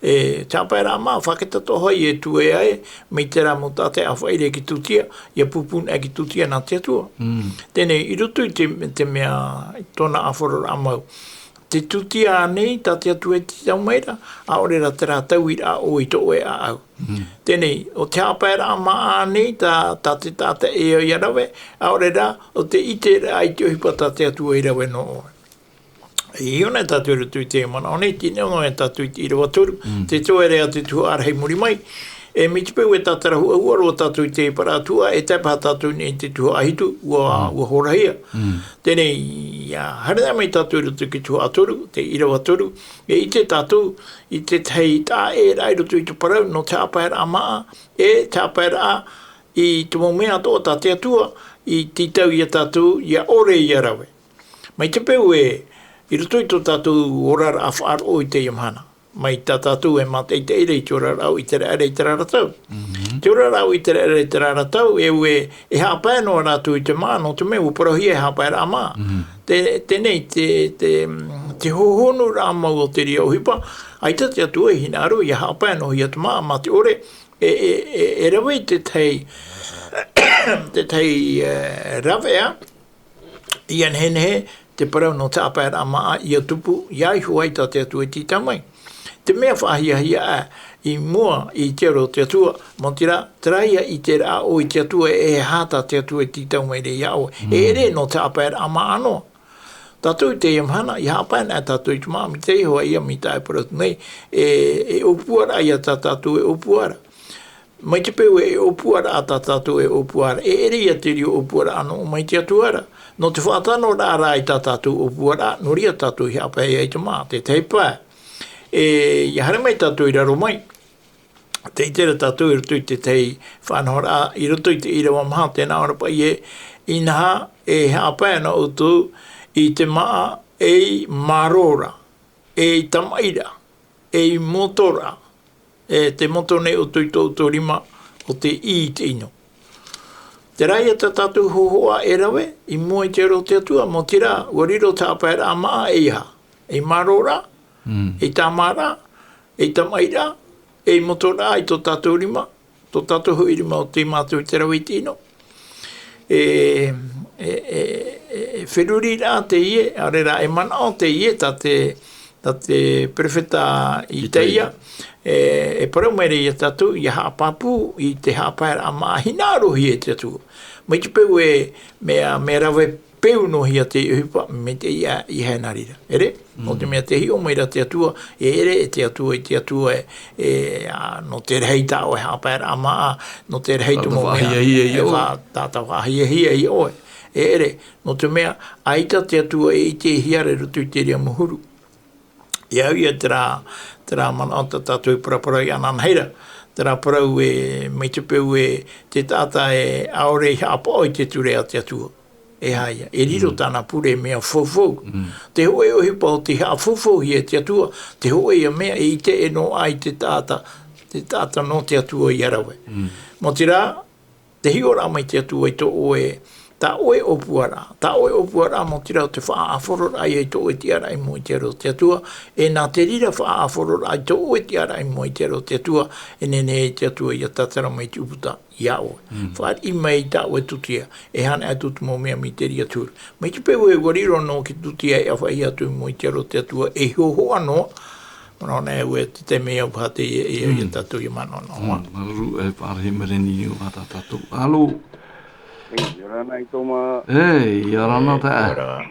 E tāpaira ama, whaketa tohoi e tu e ai, mei te ramo tate a whaire ki tutia, ia pupun e ki tutia nā te atua. Tēnei, I rutu I te mea tōna awhoro amau. Te tutia nei, tā te atua e te tau meira, a ore ra te rātau I rā o I to oe a au. Tēnei, o te hapaira ama a nei, tā te tāta e o I arawe, a ore ra, o te ite ai te ohipa tā te atua I rawe no oe. I ona tātou rutu I te mana, o nei tine ono e tātou I te irawa turu, te toa rea te tua arhei muri mai, e mi te peu e tātara hua ua tātou I te paratua, e taipa tātou ni te tua ahitu, ua horahia. Tēnei, harinā mai tātou rutu ki tua atoru, te irawa toru, e I te tātou, I te tei tā e rai rutu I te parau, no te apaira amaa, e te apaira I te momea tō tā te atua, I titau I a tātou, I a ore I a rawe. Mai te peu I rutu I tō tātou orara a whaaro I te yamhana. Mai tā tātou e mate I te ere I te orara au I te ere I te raratau. Te ora rau I te rara tau, e hapa no rātou I te mā, no te mea uporohi e hapa rā mā. Tenei, te hohonu rā mau o te ria ohipa, aita te atua I hina aru, I hapa no hi atu mā, mā te ore, e rawe te tei rawea, I an henhe, te parau no te apa rā mā, I a tupu, iai huaita te atua I tita mai. Te mea whahia I mua I te aro te atua, mo tira, traia I te rā o I te atua e hata te atua I titau mai re iau. E ere no te apa rā mā anō. Tātou te iamhana, I hapana tātou I tumā, mi te ihoa ia mi tae paratu nei, e opuara ia tātou e opuara. Mai te peu e opuara a tātou e opuara, e ere ia te rio opuara anō mai te atuara. No te whaatano rā I tātou opuara, no ria tātou I hapa ia I tumā, te teipa. I hara mai tātou I raro mai, te itera tātou I roto I te tei whanhora, I roto I te irawa maha, tēnā ora pa I naha e hapa ana o tō, I te maa e marora, e tamaira, e motora, e te motone o tui tō rima o te I te ino. Te rai te tātou hohoa e rawe, I mua I te aro te atua, mo tira, wariro tā paera a maa e iha, e marora, e tamara, e tamaira, e motora I tō tātou rima, tō tātou hui rima o te mātou te rawe te ino. Wheruri rā te ie, are rā e mana o te ie, ta te prefeta I teia, e parau mai rei e tatu, I haapapu, I te haapaera a maa hinarohi e te atu. Mai te peu e mea rawe peu no hia te uhipa, me te ia I hainarira. Ere? No te mea te hi o meira te atua, e ere e te atua no te reheita o e haapaera a maa, no te reheita mo mea, tātau hahia I oe. E ere, no te mea, aita te atua e te hiare rutu I te ria muhuru. Iau ia te rā mana o tātou parapara I anan heira, te rā parau mai te peu te tāta aore I hapa o I te turea te atua. E haia, e riro tāna pure mea fofou. Te hoe o hipa o te haa fofou hi e te atua, te hoe ia mea I te no ai te tāta no te atua I arawe. Mo te rā, te hiora mai te atua I to oe, tā oe opuara mo tira o te whaaforor ai I to oe te ara I mo I te aro te atua, e nā te rira whaaforor ai to oe te ara I mo I te aro te atua, e nene I te atua I a tatara mai te uputa I a oe. Whaar I mai tā oe tutia, e hane a tutu mo mea mi te ria tūru. Mai te peu e wariro no ki tutia e awhai atu mo I te aro te atua, e hoho anō, Mana ona e ue te mea upate I a tatu I mana ona. Maru e pārhe mereni o ata tatu. Alo. Yorana I toma. Ei, yorana ta.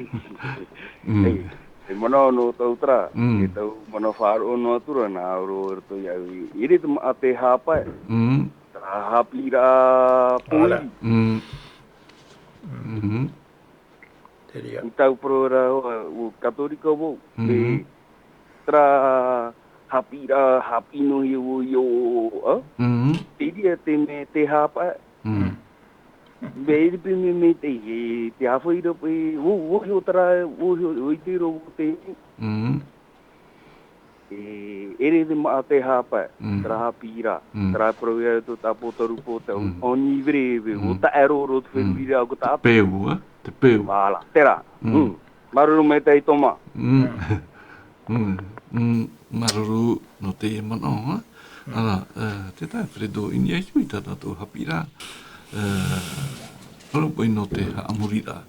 E mana no tautra, e tau mana whaaro no atura na auro to ia iri te ate hapa. Tra hapi ra pui. Teria. Tau pro ra o katolika wo. Tra hapi no yo. Teria te hapa. Baby me te hafo I rope wo tra wo I te ro te ere de ma te hapa tra hapira tra proia to tapo torupo te oni breve o ta ero ro te vira o ta peu te peu mala tera maru me te toma maruru no te mano ala te ta fredo in ia sui ta to hapira Oro poi no te amurira.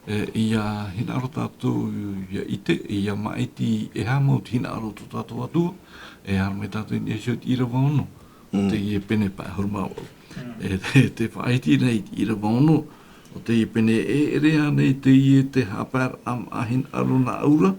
Ia hina aro tātou ia ite, ia maiti e hamo te hina aro tātou atua, e harme tātou in esio te ira waono, te ie pene pa hurmau. Te whaiti nei te ira waono, o te ie pene e rea nei te ie te hapar am ahin aro na aura,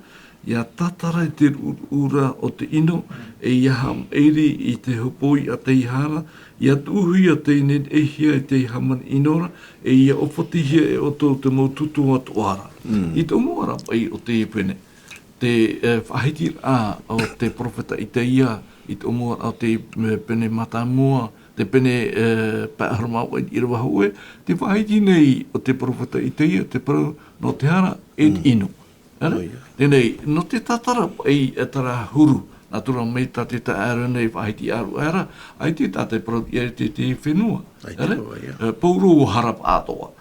ia tatara I te ura o te ino, e ia ham eiri I te hopoi a te ihara, ia tuhui a te inen e hia I te haman inora, e ia opotihia e oto te maututu at oara. I te umuara pai o te ipene, te whahitir a o te profeta I te ia, I te umuara o te pene matamua, te pene pāharamau I irawahoe, te whahiti nei o te profeta I te ia, te parau no te hara, ino. Tenei, no te tatara ai e tara huru, nā tura mei tā te taero nei whaiti aru era, ai te tā te pro i te whenua. Pouru o harap atoa.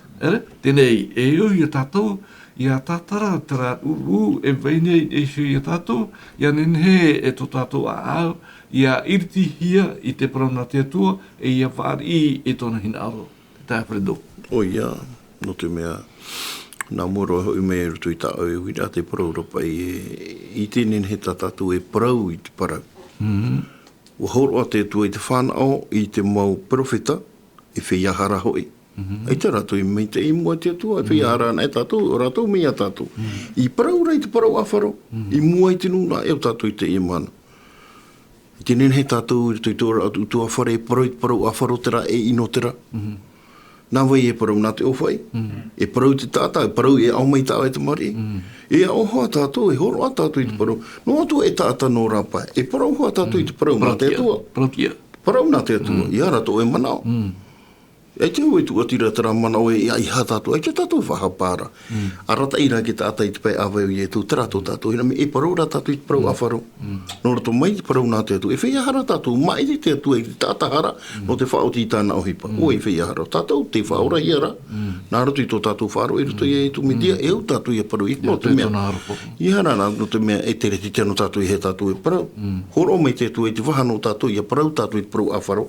Tēnei, e ui a tātou, i a tātara, tera uru, e veinei e shui a tātou, i a nenhe e tō tātou a au, i a irti hia i te prauna te atua, e i a whaari e tōna hina aro. Te tāwheredo. O ia, no te mea, nā moro hoi mea rutu i tā au, i rā te praurapa i tēnen he tātou e prau i te parau. Wa horo a te atua i te whanau, i te mau profeta, e whiahara hoi. Ai te rato i mei te imua te atua, e whiahara ana e tātou, o ratou mea tātou. I parau rei te parau awharo, i mua i te nuna, e o tātou i te imana. I tēnen he tātou i te tōra atu tua whare, e parau awharo tera, e ino tera. Nā wai e parau nā te owhai, e parau te tātā, e parau e au mai tā e te mari. E au hoa tātou, e horo a tātou i te parau. No atua e tātā no rāpai, e parau hoa tātou i te parau nā te atua. Parau nā te atua, i ara tō e manao. E te ue tu atira tera manao e ai ha tātou, e te tātou whahapara. Arata ira ki tātai te pai awai i e tu, tera tō tātou, e parau rā tātou i te parau awharo. Nō rato mai te parau nā te atua, e whiahara tātou, mai te atua, e te tātahara, no te whaoti i tāna ohipa. O e whiahara tātou, te whaora i ara. Nā rato i tō tātou wharo, e rato i e tu midia, e au tātou i a parau i. No te mea, i hara nā, no te mea, e tere ti tēno tātou i he tātou e parau. Horo mai te atua, e te wahano tātou i a parau tātou i te parau awharo,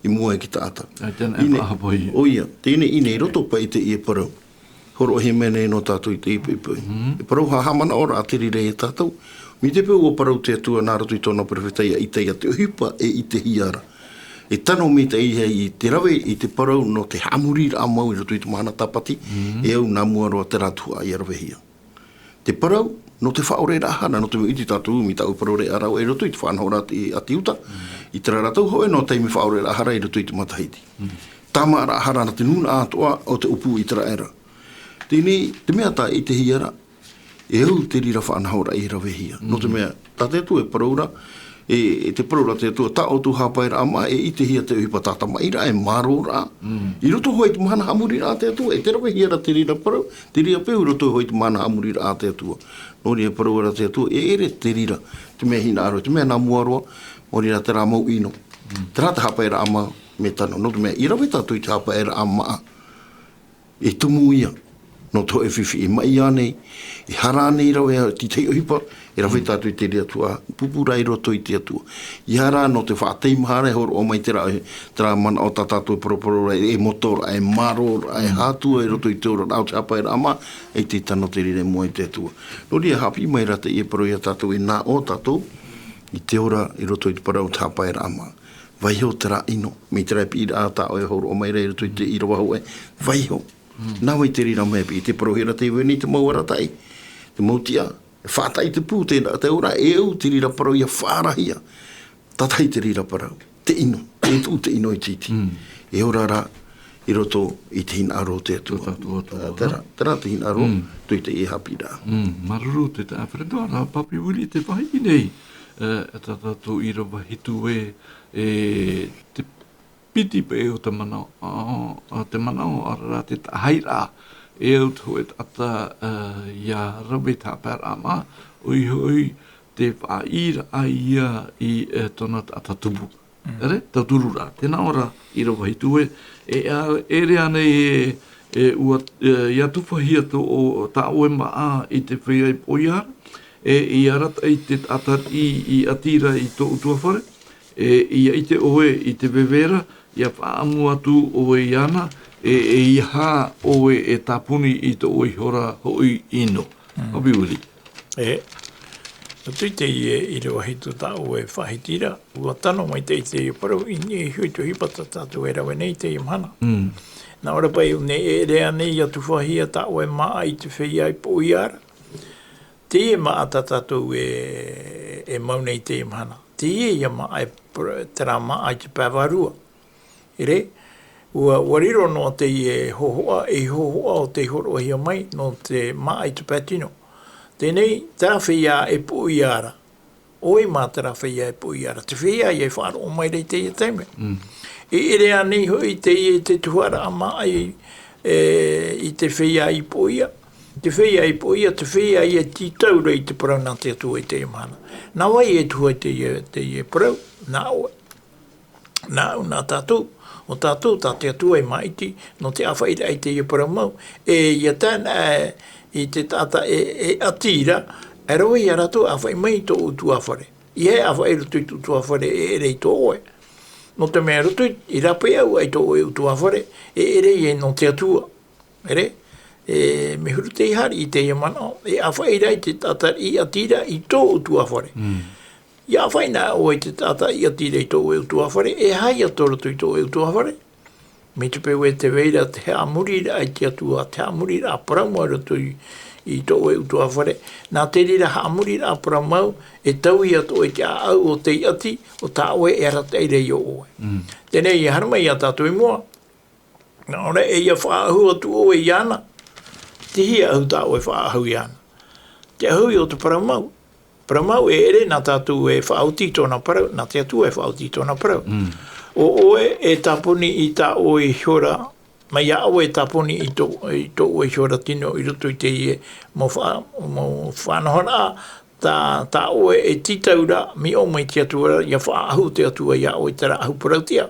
i mua e ki tāta. O ia, tēnei ine i roto pa i te i e parau. Horo he mene no tātou i te ipipui. E parau hahamana ora a te rire e tātou. Mi te pēu o parau te atua nā rato i tōna perfeitaia i teia te hipa e i te hiara. E tano me te ihe i te rawe i te parau no te hamurira a mau i roto i te mahana tapati, e au nā muaroa te ratua i arawe hia. Te parau, no te whaore rahana, no te iti tātou umi tau parau re arau e roto i te whanahora ati uta, i te raratau hoe no teimi whaore rahara i roto i te matahiti. Tama rahara na te nuna atoa o te upu i te raera. Tēnei, te mea tā i te hiara, e au te rira whanahora i rawe hia. No te mea, tā te atu e paraura, e te paraura te atua, tā o tu hapaira ama, e i te hia te uhipa tāta maira, e maro rā. I roto hoi te mahana hamuri rā te atua, e te rawe hiara te rira parau, te rira peu roto hoi te mahana hamuri rā te atua. Nō ria paraura te atua, e ere te rira, te mea hina aro, te mea nā muaroa, o rira te rā mau ino. Te rā te hapaira ama, me tano, no te mea, i rawe tātou i te hapaira ama, e tumu ia. No to e whiwhi e mai anei, e hara anei rawe ti te uhipa, e rawe tātou i te rea tua, pupura i roto i te atua. I hara no te whātei mahara, horo o mai te rā mana o tātou poroporo e motora, e marora, e hātua i roto i te ora, au te hapa e rama, e te tano te rire mua i te atua. No rea hapi mai rata i e paro i a tātou e nā o tātou, i te ora i roto i te parau te hapa e rama. Vaiho te rā ino, me te rai pi rā tā o e horo o mai rei roto i te irawahu e, vaiho. Nā wai te rira mai pi, te parohera te iweni te mauara tai, te mautia, e whātai te pū tēnā, te ora e au te rira parau ia whārahia, tatai te rira parau, te ino, te ino i titi. E ora rā, i roto i te hina aro te atua. Tera te hina aro, tui te e hapi rā. Maruru te te awhiredoa, rā papi wili te pahi nei, e tātou i rawa hitu e te piti pe o te manao, ara te tahaira, e au tu e ata ia rawe tāpēr ama, ui te whaira a ia i tona ata tupu. Ere, tau turura, tēnā ora i rawa hitu e ere anei ua ia tuwhahia tō o tā oe maa i te whea i poiara, i arata i te atari i atira i tō utua whare, i te oe i te vevera, ia whaamu atu oe i ana, i ha oe e tāpuni i te oe hora hoi ino. Hopi uri. Tui te i rewa hitu tā oe whahitira, ua tano mai te i te parau i hui tu hipata tātou e rawe nei te imhana. Nā ora pai une e rea nei atu whahia tā oe maa i te whia i poiara. Te e maa tātou e maunei te imhana. Te e maa e tera maa i te pāwarua. Ere, ua wariro no te hohoa o te horohia mai no te maa i te patino. Tēnei, tera whia e puiara. Oi mā tera whia e puiara. Te whia i e whaaro o mai rei te ia teime. E ere anei hoi te tuara a maa i te whia i puia. Te whia i po ia, te whia i ti tau rei te parau nā te atu i te mana. Nā wai e tua te ia parau, nā oe. Nā tātou. O tātou tā te atua i maiti, no te awhaira i te ia parau mau. Ia tēnā i te tata atira, e roi a rato awhai mai tō utu awhare. I he awhai rutu i tō awhare e rei tō oe. No te mea rutu i rape au ai tō oe utu awhare, e rei no te atua. Ere? Me huru te ihari i te ia mana, e awhaira i te tata i atira i tō utu awhare. Ia whaina o i te tata i atire i tō e utu awhare, e hai atorotu i tō e utu awhare. Me te peu e te veira te hea murira ai te atua, te hea murira a paramau rotu i tō e utu awhare. Nā te rira hea murira a paramau, e tau i ato e te au o te ati, o tā oe e rata i rei o oe. Tēnei i harma i a tātou i mua. Nā ora e ia whaahu atu o e iana, te hia au tā oe whaahu iana. Te ahu i o te paramau. Paramau e ere nā tātou e whaauti tōna parau, nā te atu e whaauti tōna parau. O oe e tāpuni i tā oe hiora, mai a oe tāpuni i tō oe hiora tino i rutu i te ie mo whanahora, tā oe e titaura mi o mai te atua ia whaahu te atua ia oe tera ahu parautia.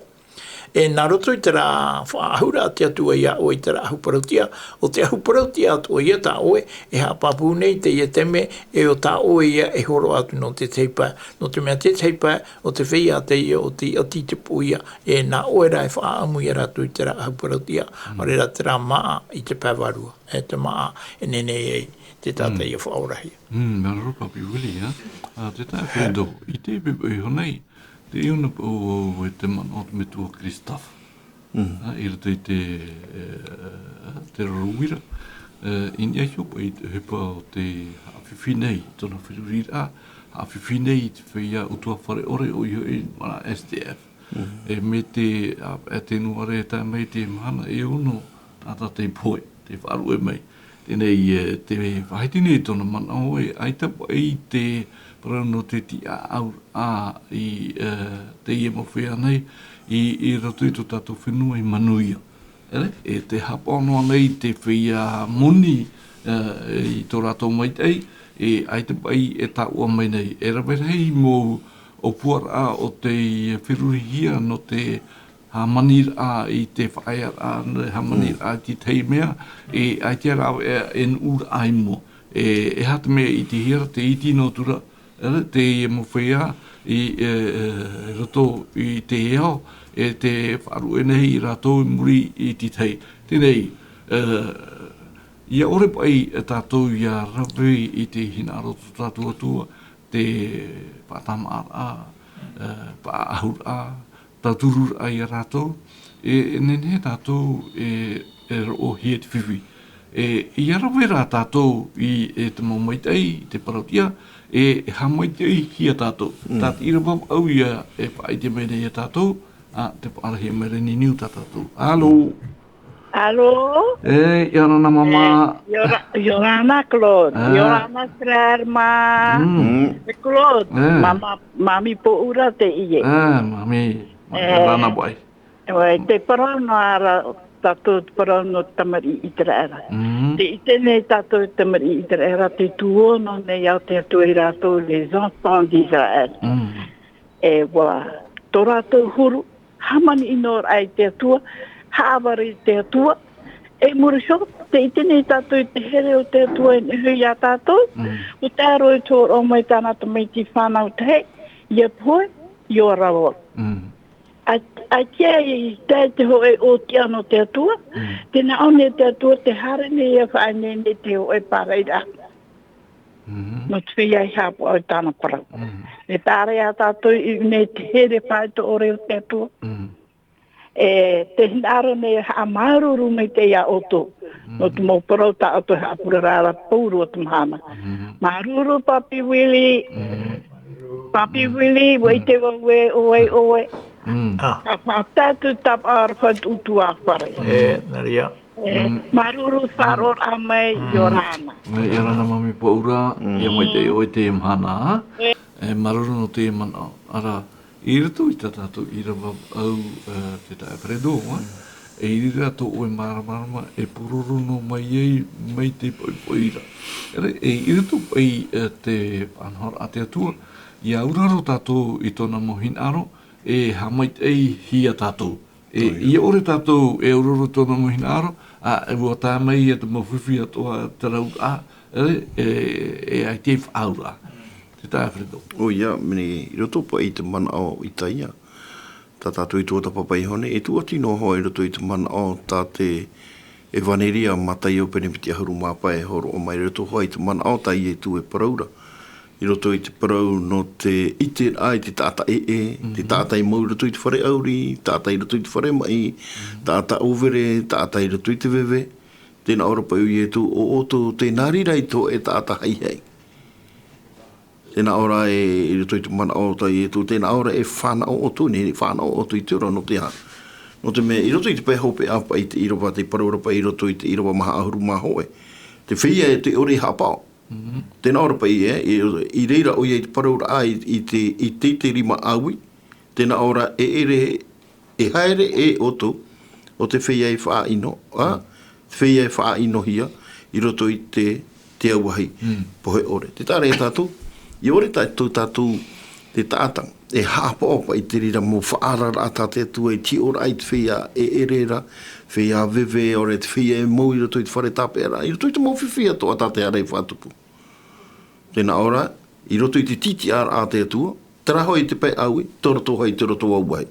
E nā roto i tera whaahura te atua ia oe tera ahu parautia, o te ahu parautia atua ia tā oe, e hapapu nei te ia teme, e o tā oe ia e horo atu no te teipa, no te mea te teipa, o te whia te ia, o te ati te puia, e nā oe rai whaamu ia ratu i tera ahu parautia, o reira tera maa i te pāwarua, e te maa, e nene e te tata ia whaorahi. Mea ropa pi wili, te tā whendo, i te pepe i honei, te iuna o te mana o te metua Kristaf. I rata i te rorowira. Ini ai hopa i te hepa o te hawhiwhinei, tōna whirurira. Hawhiwhinei i te whia utua whare ore o iho i mana SDF. Me te nuare e tai mai te mahana e ono tata te poe, te wharu e mai. Tēnei te whaitine i tōna mana oe, ai tapa i te parau no te ti au i te ia mawhia nei i ratu i tō tātou whenua i manuia. E te hapono nei te whia moni i tō rātou maitei, e ai te pai e tā ua mai nei. E rawerhei mō o puara o te whirurihia no te hamanir i te whaia hamanir i te teimea, e ai te rau e ura ai mo. E hata mea i te hira, te iti no tura, te mawhia i rato i te eo, e te wharu e nei i rato i muri i te tei. Tēnei, ia ore pai tātou ia rawe i te hina aroto tātou atua, te pātama pāahur tāturur ai a rato, e nene tātou e ro hie te whiwhi. I arawe rā tātou i te maumaitei, te parautia, e hamaitei hia tātou. Tāt ira pap au ia e whaai te mene ia tātou, te paarahi mere ni niu tātou. Alo! Alo? Iorana mama. Iorana Claude. Iorana Frerma. Claude. Mami po ura te iye. Mami. Rana boy. Te parano ara tātou parano tamari i te era. Te itene tātou tamari i te era te tuono nei au te atu i rātou les enfants d'Israël. Wala, tō rātou huru, hamani inor ai te atua, haawari te atua, e murisho, te itene tātou i te here o te atua i hui a tātou, o te aroi tō o mai tāna ta mai ti whanau te hei, ia poe, i o rawor. A kia i te hoe o te ano te atua, tēnā one te atua te hare ne ia whaane ne te hoe pareira. No te whia i hapu au tāna parau. E tāre a tātou i ne te here whae to ore o te atua. Te hinaro ne ha maruru me te ia oto. No te mō parau ta ato hapura rāra pūru o te mahana. Maruru papi wili. Papi wili, wei te wawe oe. Tātou tap arwhat utu a whare. Naria. Maruru wharor a mai Iorana. Iorana mami paura, ia mai te oe te mhana. Maruru no te mana. Ara, i rato i tā tātou i rawa au te tae predo. e irira to o marama e pururu no mai te poira e iritu pai te anhor ate atua ia uraro tatou i tona mohin aro e hamait ei hia tatou ia ore tatou e uraro tona mohin aro a e ua tā mai e te mawhiwhi atoa te rau e ai te whaura te tā whirido. O ia, mene, i roto pa i te mana o i taia. Tā tātou i tō ta papai hone, e tua tino hoa i roto i te mana o tā te e vaneria matai o pene piti ahuru māpai horo o mai roto hoa i te mana o tai e tu e paraura. I roto i te parau no te ite ai te tāta te tāta i mau roto i te whare auri, tāta i roto i te whare mai, tāta overe, tāta i roto i te vewe, tēnā ora pa ui e tu o oto te nārirai tō e tāta hai hei. Tēnā ora e roto i te mana o tai e tu, tēnā ora e whana o oto, ne whana o oto i te ora no te ha. No te mea, i roto i te pēho pe apa i te iropa, te paraura pa i roto i te iropa maha ahuru mahoe. Te whia e te ore hapao. Tēnā ora pa i reira o i te paraura a i te rima aui, tēnā ora e ere, e haere e oto, o te whia e wha ino, te whia e wha ino hia, i roto i te auahi, pohe ore. Te tāre e tātou, i ore tātou te tātang, e hapa opa i te rira mo whaarara ata te atua i ti ora ai te whia e erera, whia veve ore te whia e mau i roto i te whare tāpera, i roto i te mau whiwhia to ata te arei whātupu. Tēnā ora, i roto i te titi ara a te atua, teraho i te pē aui, tōra toha i te roto auai.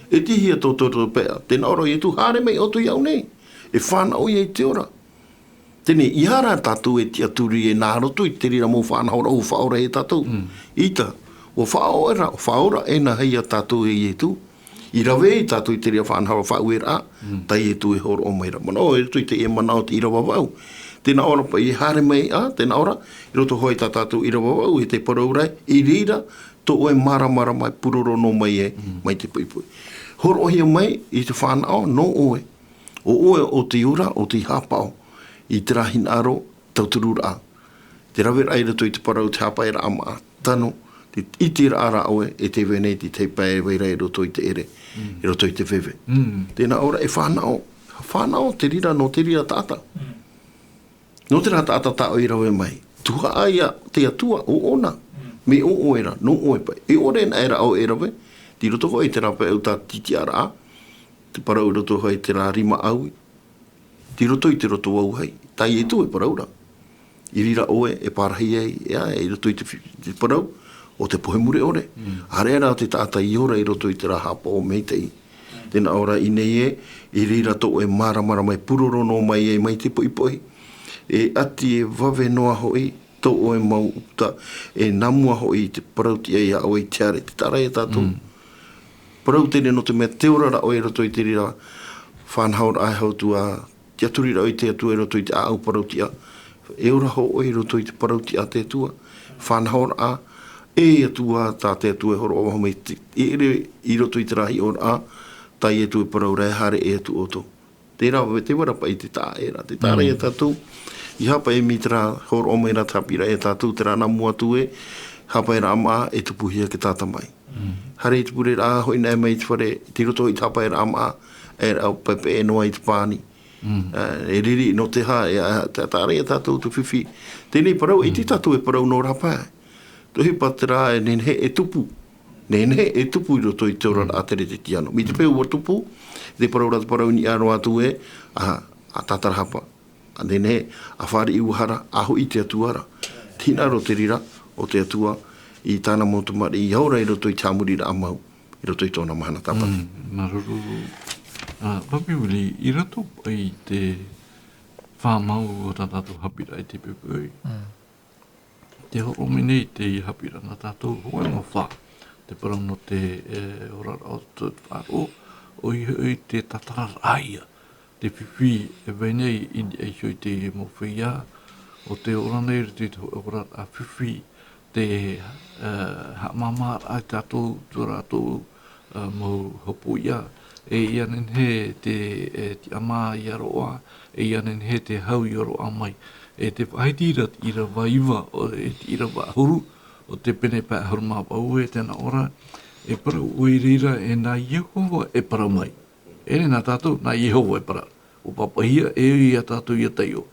E tihia tō tōra pēa, tēnā ora i tu hare mei o tu iau nei, e whāna oi i te ora. Tēne, i hara tātou e te aturi e nā roto i te rira mō whāna hora o whaora e tātou. Ita, o whaora e na hei a tātou e tu. I rawe i tātou i te ria whāna hora whauera a, tai e tu e horo o meira. Mana o e tu i te e mana o te irawa wau. Tēnā ora pa i hare mei a, tēnā ora, i roto hoi tā tātou irawa wau, i te paraurai, i rira, tō oe mara mai puroro no mai e, mai te puipui. Horo ohia mai, i te whāna o, no oe. O oe o te ura, o te hapao. I te rahin aro, tauturura a. Te rawe rai rato i te parau te hapa era ama a tano, te itira ara oe e te wene ti te pae weira e roto i te ere, e roto i te wewe. Tēnā ora e whanao te rira no te rira tāta. No te rira tāta tā o i rawe mai. Tuha aia te atua o ona, me o oera, no oe pai. E ore na era o e rawe, ti roto hoi te rape au tā titi ara a, te parau roto hoi te rā rima aui, ti roto i te roto au hei, tai e tu e paraura. I rira oe e parahi ei, e roto i te parau, o te pohemure ore. Hare ara o te tāta i ora i roto i te rahapa o meitei. Tēnā ora i nei e, i rira to e mara mai puroro no mai e mai te poipoi. E ati e wawe noa hoi, to o e mau upta, e namua hoi te parauti ei a o i tiare, te tarai e tātou. Parautene no te mea te orara o e roto i te rira whanhaur ai hau tua, te aturira o i te atua e roto i te au parautia. E ora ho o e roto i te parautia te atua. Whanhaur a, e atua tā te atua e horo o me e ere i roto i te rahi o a, tai e tu e paraurai hare e atu oto. Te rawa te warapa i te tā era, te tāra e tātou. I hapa e mitra horo o meira tapira e tātou te rana mua tu e, hapa e rama e tupuhia ke tāta mai. Hare i te pure rā hoi nei mai te whare, te roto i te hapa e rama e au pepe e noa i te pāni. E riri no te ha, e tāra e tātou tu whiwhi. Tēnei parau, e te tātou e parau no rapa. Tohi patera e nenhe e tupu. Nenhe e tupu i roto i te ora a tere te tiano. Mi te pēu o tupu, te parau rata parau ni aro atu e, a tātara hapa. A nenhe, a whare i uhara, aho i te atuara. Tina ro te rira o te atua i tāna motumari i haura i roto i tāmurira amau. I roto i tōna mahana tāpati. Maruru. Papiwili, i rato ai te whāmau o tātou hapira i te pepui. Te horo menei te i hapira na tātou hoa no whā. Te parau no te orara o te whāro, o i te tatarar aia. Te whiwhi e weinei indi e hoi te mowhia, o te oranei te orara a whiwhi, te hamamar ai tātou, tō rātou mau hopuia, e ianen he te ama i aroa, e ianen he te hau i aroa mai. E te whaitirat i ra waiwa o i ra wahuru, o te pene pā haruma pau e tēnā ora, e para ui rira e nā Yehova e para mai. Ere nā tātou, nā Yehova e para. O papahia e ia tātou ia taio.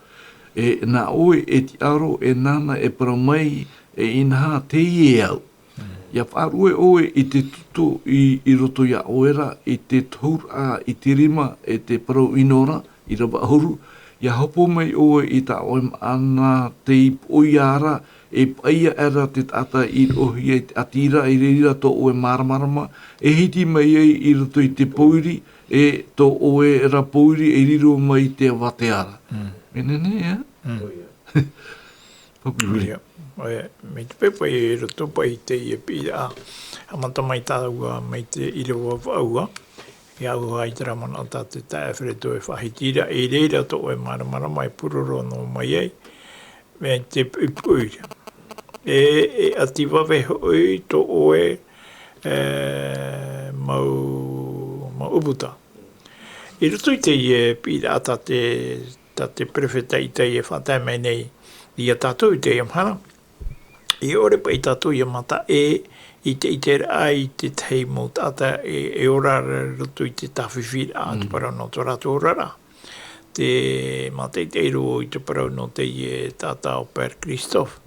Nā oe e ti aro e nana e para mai e inaha te ie au. Ia whaarue oe i te tuto i roto ia oera, i te tohura, i te rima, e te parau inora, i rawa ahuru. Ia hopo mai oe i ta oe ana te ipoiara, e paia era te tata i rohi e atira, i rira to oe maramarama, e hiti mai ei i roto i te poiri, e to oe ra poiri e riro mai te wateara. Menene, ia? Papi hui. Me te pepa e roto pai te i e pira amata mai tāua mai te irawa whaua i au hai te ramana ta te tae whereto e whahitira e reira to e maramara mai puroro no mai ei me te upuira e ati wawe hoi to oe mau uputa i roto i te i e pira ta te prefeta i te i e whatai mai nei i a tātou i te iamhana I ore pa I tātou I mata I te rai I te tei mō tata e ora roto I te tawhiwhira a te parau no tō rato orara. Te mata I te iro I te parau no te I tata o Per Christoph.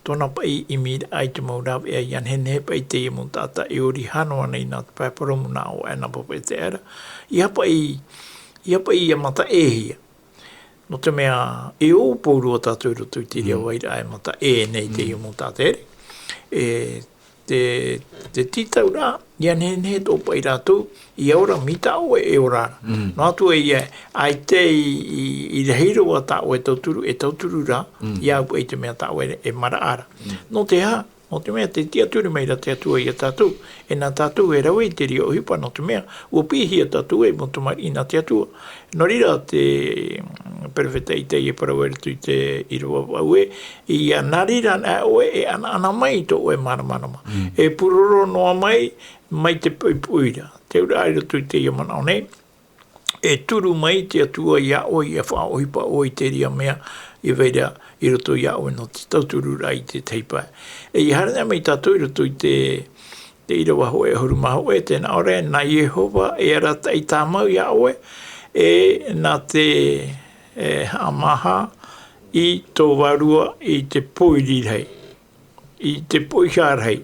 Tōna pa I mira ai te maurau e ian hene pa I te mō tata e ori hanoa nei nā te paiparomu nā o ena papa I te era. I hapa I mata e hia. No te mea, e o pōrua tātou roto I te rea waira e mata e nei te i mō tātere. Te titau rā, ia nene tō pai rātou, I aura mita o e ora. No atu e ia, ai te I rehiro a tāo e tauturu rā, ia au e te mea tāo e mara ara. No te ha, no te mea te tia turi mai ra te atua I a tātou, e nā tātou e rau e te ria o hipa no te mea, ua pihi a tātou e motumai I nā te atua. No rira te perfeta I te I parau e tu I te iroa waue, I a narira na oe e ana mai to oe maramarama. E puroro noa mai te puira. Te ura aira tu I te ia mana one, e turu mai te atua ia oe e wha ohipa oe te ria mea, I veira I roto ia oe no te tauturu rai te teipa. E I harana mai tātou I roto I te iroa hoe huru maho e tēnā ore, nā Yehova e arata I tāmau ia oe, e nā te hamaha I tō warua I te poiri rei, I te poihar rei.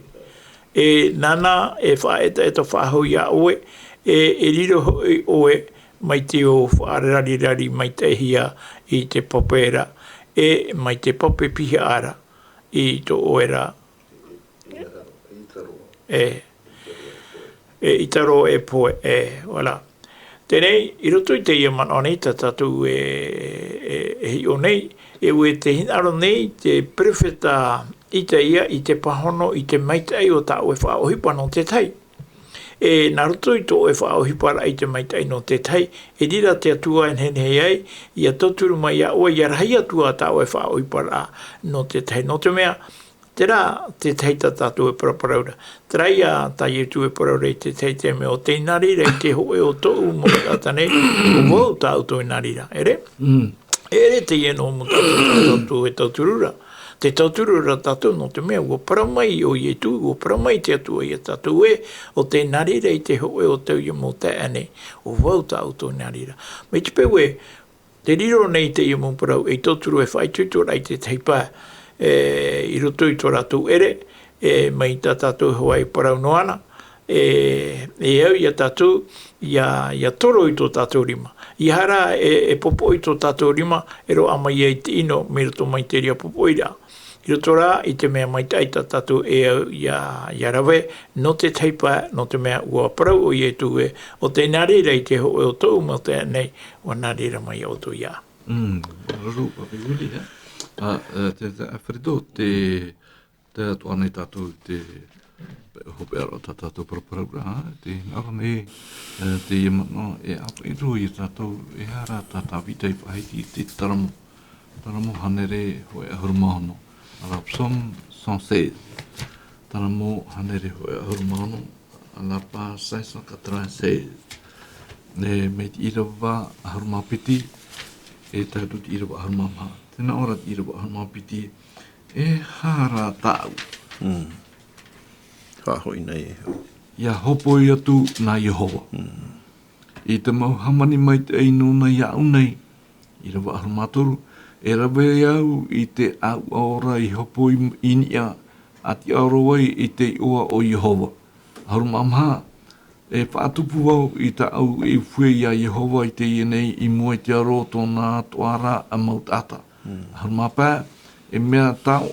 E nana e whaeta e tō whahau ia oe, e riro hoi oe mai te o whaarari mai te hia I te popera, e mai te pope piha ara I tō oera. Itaro e poe, wala. Tenei, I roto I te ia mana nei, tātou hi o nei, e ue te hinaro nei, te prefeta I te ia, I te pahono, I te maitai o tā oe whaohipa no te tai. E nā roto I tō oe whaohipa ra I te maitai no te tai, e rira te atua en hene hei, I a toturu mai a oe, I a rahi atua tā oe whaohipa ra no te tai. No te mea, te rā, te teita tātou e paraparaura. Te rai a tai e tu e paraura I te teite me o te inarira I te hoe o tōu mo tātanei, o wau tāu tō inarira, ere? Ere te ieno mo tātou e tauturura. Te tauturura tātou no te mea, ua paramai o I e tū, ua paramai te atua I a tātou e, o te inarira I te hoe o tau I mo te ane, o wau tāu tō inarira. Me te peu e, te riro nei te I mo parau, e tauturu e whai tuitora I te teipa, I roto I tō rātou ere, mai tā tātou Hawaii parau noana, e au I a tātou, ia toro I tō tātou rima. I hara e popo I tō tātou rima, e ro amai e te ino, me roto mai te ria popo I rā. I roto rā, I te mea mai tai tā tātou e au ia rawe, no te teipa, no te mea ua parau o I e tu e, o te nārira I te hoe o tōu mo te nei, o nārira mai o tō ia. Ruru, papi uli, te Alfredo, te atua nei tātou te hope aro tātou paraparaura, te nara nei te iamano e apa I roi tātou e hara tātou vita I whaiti te taramo hanere hoi ahurumahano. Ala psom 116, taramo hanere hoi ahurumahano, ala pa 696. Ne me te irawa ahurumapiti, e tātou te irawa ahurumamaha. Tēnā ora te irawa ahurumapiti, e hara tāu. Whahoi nei e hau. Ia hopo I atu nā Yehova. I te mau hamani mai te einu na iau nei, i ra wa maturu, e rawe au i te au aora i hopo inia, ati aorowai i te ua o Yehova. Haru mamha, e whaatupu au i ta au i fue ia Yehova i te ienei i mua i te aro tōna toara a mautata. Haru mapā, e mea tau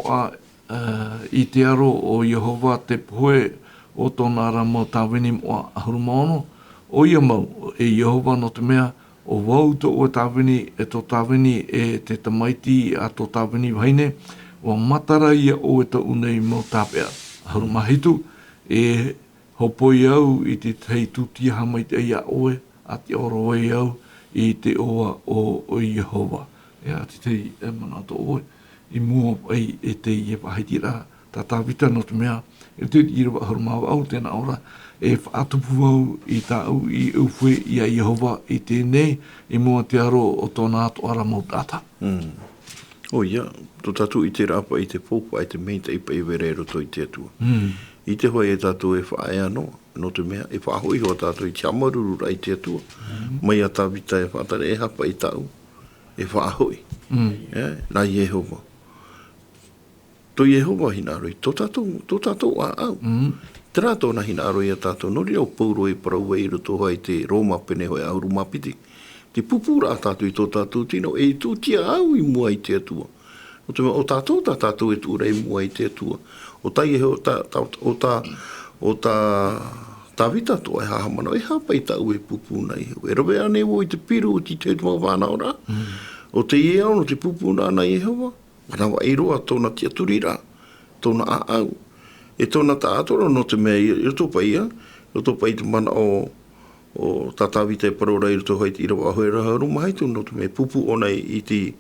i te aro o Yehova te poe o tōna ara mau tāwini moa ahuru maono, o ia mau e Yehova no te mea o wau to o tāwini e tō tāwini e te tamaiti a tō tāwini waine, o matara ia o e ta unei mau tāpea. Ahuru mahitu e hopoi au i te tei tuti hamai te ia oe, ati oro e au i te oa o Yehova. E ati tei e manato oe, i mua ai e te i e pahiti rā, tā tāwita no te mea, e te i rawa harumawa au tēnā ora, e whaatupu au i tā au i uwhe i a Yehova i tēnei, i mua te aro o tōna ato ara mau tāta. O ia, tō tātou i te rāpa i te pōpa i te meita i pa i werero tō i te atua. I te hoi e tātou e whae anō, no te mea, e whahoi hoa tātou i te amaruru ra i te atua. Mai a tāwita e whaatare e hapa i tāu, e whahoi. Nā Yehova. Tō Yehova hina aroi, tō tātou a au. Te rā tōna hina aroi a tātou, nori au pauro e parau e iro tō hai te Roma pene hoi auru mapiti. Te pupura a tātou i tō tātou tino, e tū tia au i mua i te atua. O te mea, o tātou e tūra i mua i te atua. O tai e o tā vita tō e hahamana, e hapa i tāu e pupuna i hau. E rawe ane wo i te piru o ti te mau wāna ora. O te iau no te pupuna ana i hau. Manawa e roa tōna tia turira, tōna a au. E tōna tā atoro no te mea i roto pai ia, roto pai te mana o tā tāwita e parora i roto haiti i rawa ahoe raha ruma haitu, no te mea pupu ona i te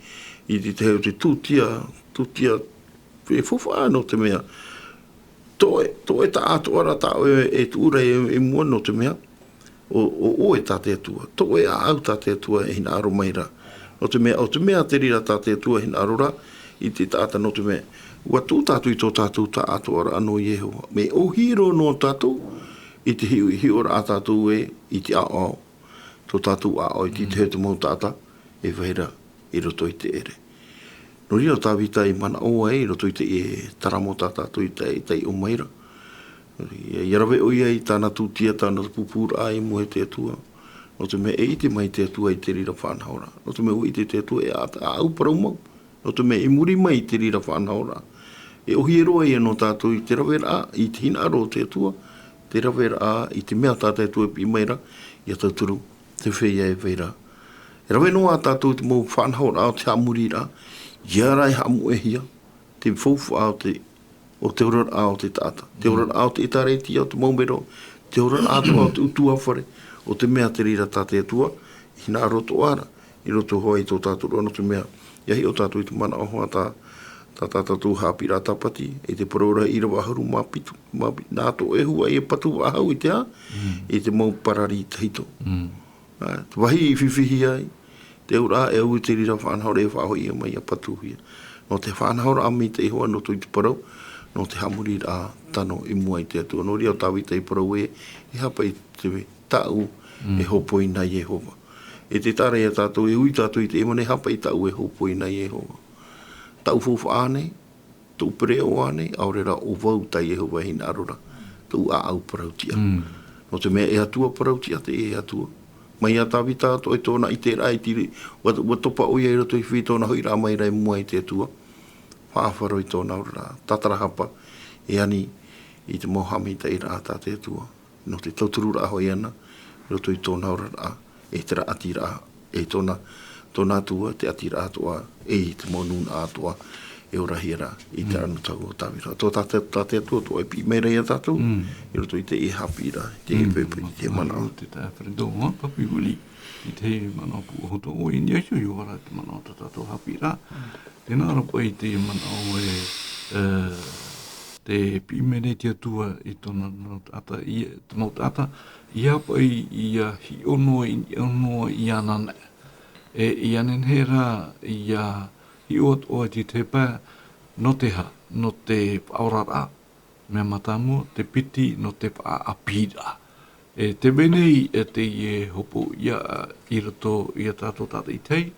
heo te tūtia e fuwha no te mea. Tō e tā ato ara tā e tūra e mua no te mea, o e tā te atua. Tō e a au tā te atua e hina aro maira. O te mea te rira tā te atua hina arora, i te tāta no te mea. Ua tū tātou i tō tātou tā ato ara anō Yehova. Me o hiro no tātou, i te hiora a tātou e, i te ao. Tō tātou ao i te heo te mau tāta, e whaira i roto i te ere. No ria o tāwita i mana oa e, i roto i te e taramo tā tātou i te o maira. I arawe o ia i tāna tūtia, tāna pupura ai mo he te atua. No te mea e i te mai te atua i te rira whanhaora. No te mea o i te atua e a au parau mau. No te mea i muri mai i te rira whanhaora. E ohi e roa i no tātou i te rawera a, i te hina aro te atua, te rawera a, i te mea tātou atua pi maira, i a tauturu, te whea e whaira. E rawe noa tātou te mou whanhaora o te hamuri ra, ia rai hamu e hia, te whauwha o te orar a o te tāta, te orar a o te itareti o te maumero, te orar a o te utua whare, o te mea te rira tātou atua, i hina aro to ara, i roto hoa i tō tātou no te mea, iahi o tātou i te mana o hoa tā tātou hapi rā tapati, e te porora i rawa haru mapitu, nā tō e hua i e patu ahau i te a, e te mau parari te hito. Te wahi i whiwhihi ai, te ura e au te rira whanhaura e whahoi e mai a patu hia. No te whanhaura ami te hoa no tō i te parau, no te hamuri rā tano i mua i te atua. No ria o tāwita i parau e hapa i te tau e hopoi na Yehova. E te tare a tātou e ui tātou i te emane hapa i tau e hopoi na Yehova. Tau fofa ane, tau pereo ane, aurera o vau tai Yehova hina arora. Tau a au parautia. No te mea e atua parautia te e atua. Mai a tāwita ato e tōna i te rai tiri, wa topa oia i rato i whi tōna hoi rā mai rai mua i te atua. Whaafaro i tōna ora, tatara hapa, e ani i te mohami ta i rā tā te atua. No te tauturu rā hoi ana, rato i tōna ora rā, e te rā ati rā, e tōna atua, te ati rā atua, e te monuna atua, e ora hira i te anu tau o tāwira. Tō tāte atua, tō e pi meira i a tātou, i roto i te e hapi rā, te e pepe, te mana. Te tā wharendu ngā papi wuli, i te mana pu hoto o india iso i wara te mana o tātou hapi rā. Tēnā rapa i te mana o e te pi mere te atua i tōna ata, te mau tāta, i hapa i a hi ono i anana. E i anen he rā i a hi oat oa ti te pā no te ha, no te aurara, mea matamua, te piti, no te pā apira. te menei te i hopo ia I roto ia tātou tata I tei,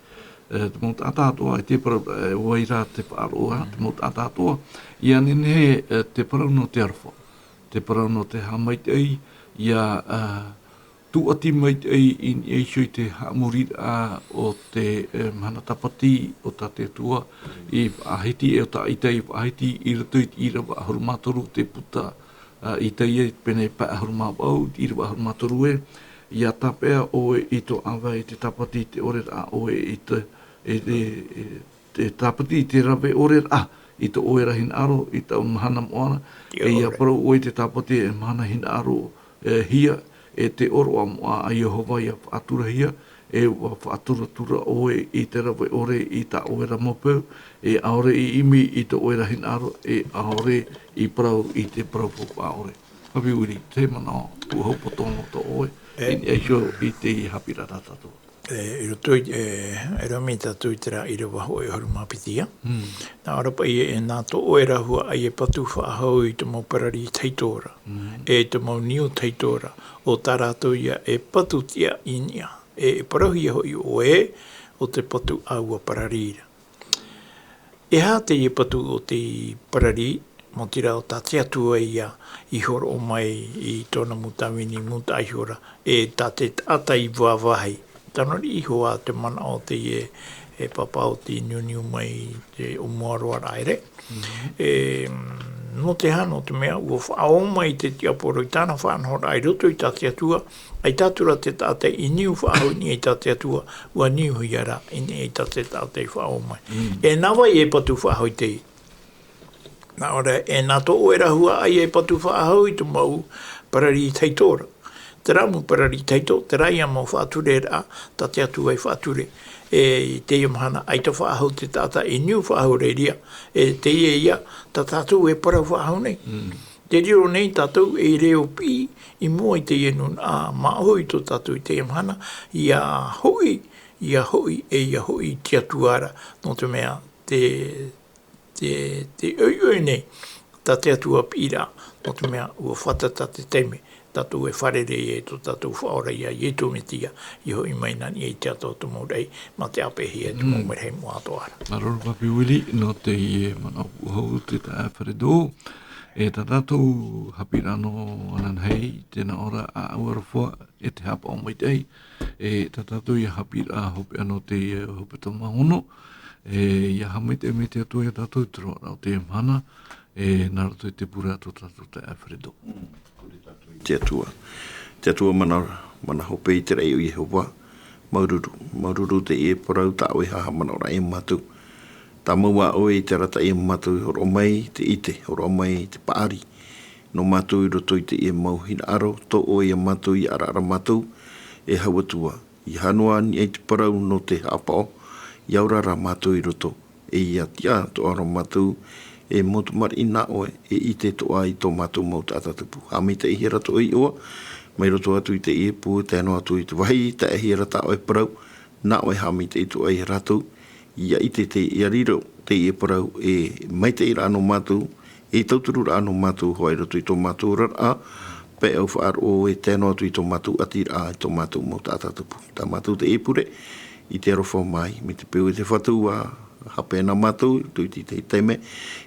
te mot atatoa te parau waira te paroa, te mot atatoa, ia nene te parau no te arwha, te parau no te hamaitei, ia tu ati maitei in eisoi te hamurira o te mana tapati o ta te tua, I ahiti e o ta itei ahiti I roto I rawa ahurumatoru te puta, I teia pene pa ahurumapau, I rawa ahurumatoru e, ia tapea oe I to awa I te tapati te ore a oe I te tapati te rawe ore a I te oe rahin aro I tau mahana moana e ia parau oe te tapati e mahana hin aro hia e te oro a moa a Yehova ia whaatura hia e whaatura oe I te rawe ore I ta oe ra mopeu e aore I imi I te oe rahin aro e aore I parau I te parau popo aore. Hapi uri, te mana u haupo tono to oe in eisho I te I hapira ratato. I roto e rami tātou I te rā I rawa hoi haru mapitia. Nā arapa I nā to oe rahua ai e patu whaahau I te mau parari teitora. E te mau niu teitora. O tā rātou ia e patu tia inia. E parahi hoi oe o te patu aua pararira. E hā te I patu o te parari, mo te rao tā te atua ia I horo o mai I tōna mutawini muta aihora e tā te tata I wāwahi. Tanori iho a te mana o te e papa o te niuniu mai te o moaroa raere. No te hano te mea, ua whaao mai te tiaporo I tāna whanhora ai roto I tā te atua, ai tātura te tāte I niu whaao ni I tā te atua, ua niu hiara I tā te tāte whaao mai. E nawa I e patu whaao I te Nā ora, e nā tō oera hua ai e patu whaahau I tu mau parari teitora. Te ramu parari teito, te rai a mau whaature rā, tā te atu ai whaature. E te iamhana ai ta whaahau te tāta e niu whaahau reiria. E te ia, tā tātou e para whaahau nei. Te riro nei tātou e reo pi I mua I te ienun a maahoi tō tātou I te iamhana. Ia hoi e ia hoi te atuara. No te mea, te oi nei, tā te atua pira, no te mea ua whatata te teime, tātou e wharere e tō tātou whaora ia I tō metia, I hoi mai nani e te ato tō mōrei, ma te apehi e tō mōrei mua atoara. Maroro papi uri, no te I mana uhau te tā wharedo, e tā tātou hapirano anan hei, tēnā ora a auarafua, e te hapa o maitei, e tā tātou I hapira hope ano te hope tō mahono, ia hamaite me te atua I tātou tro rau te mana e narato I te pura ato tātou te awharedo. Te atua mana hope I te rei o Yehova, maururu te e porau ta oe haha mana ora e matu. Ta maua oe I te rata e matu horo mai te ite, horo mai te paari. No matu I roto I te e mauhina aro, to oe e matu I ara matu e hawatua. I hanua ni e te parau no te hapao, Iaura ra mātou I roto, e ia tia to aro mātou, e motu mari I nā oe, e I te toa I tō mātou mau tātatupu. Hami te ihi rato I oa, mai roto atu I te iepu, te ano atu I te wahi, te ihi rata oe parau, nā oe hami te I toa I rato, ia I te ia riro, te ie parau, e mai te ira ano mātou, e tauturu ra ano mātou, hoa I roto I tō mātou rara, pe au whaar o e te ano atu I tō mātou atira, I tō mātou mau tātatupu. Tā mātou te iepure, I te arofo mai, me te pēu I te whatu a hape na mātou, tui te teime,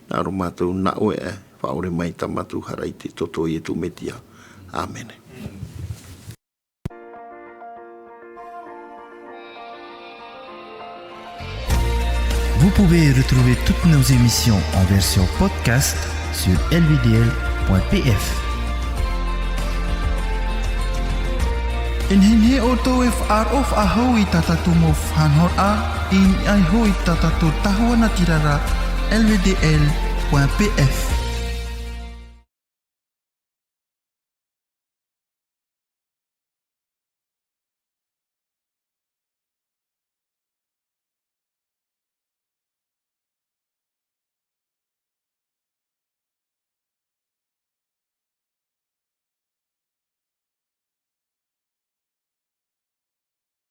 nā aro mātou na oe e, whaore mai ta mātou harai te toto I e tu metia. Amen. Vous pouvez retrouver toutes nos émissions en version podcast sur lvdl.pf. In hinhe o tō e whaarof a hou I tatatu mo whanhor a, in ai hoi tatatu tahua na tirara lvdl.pf.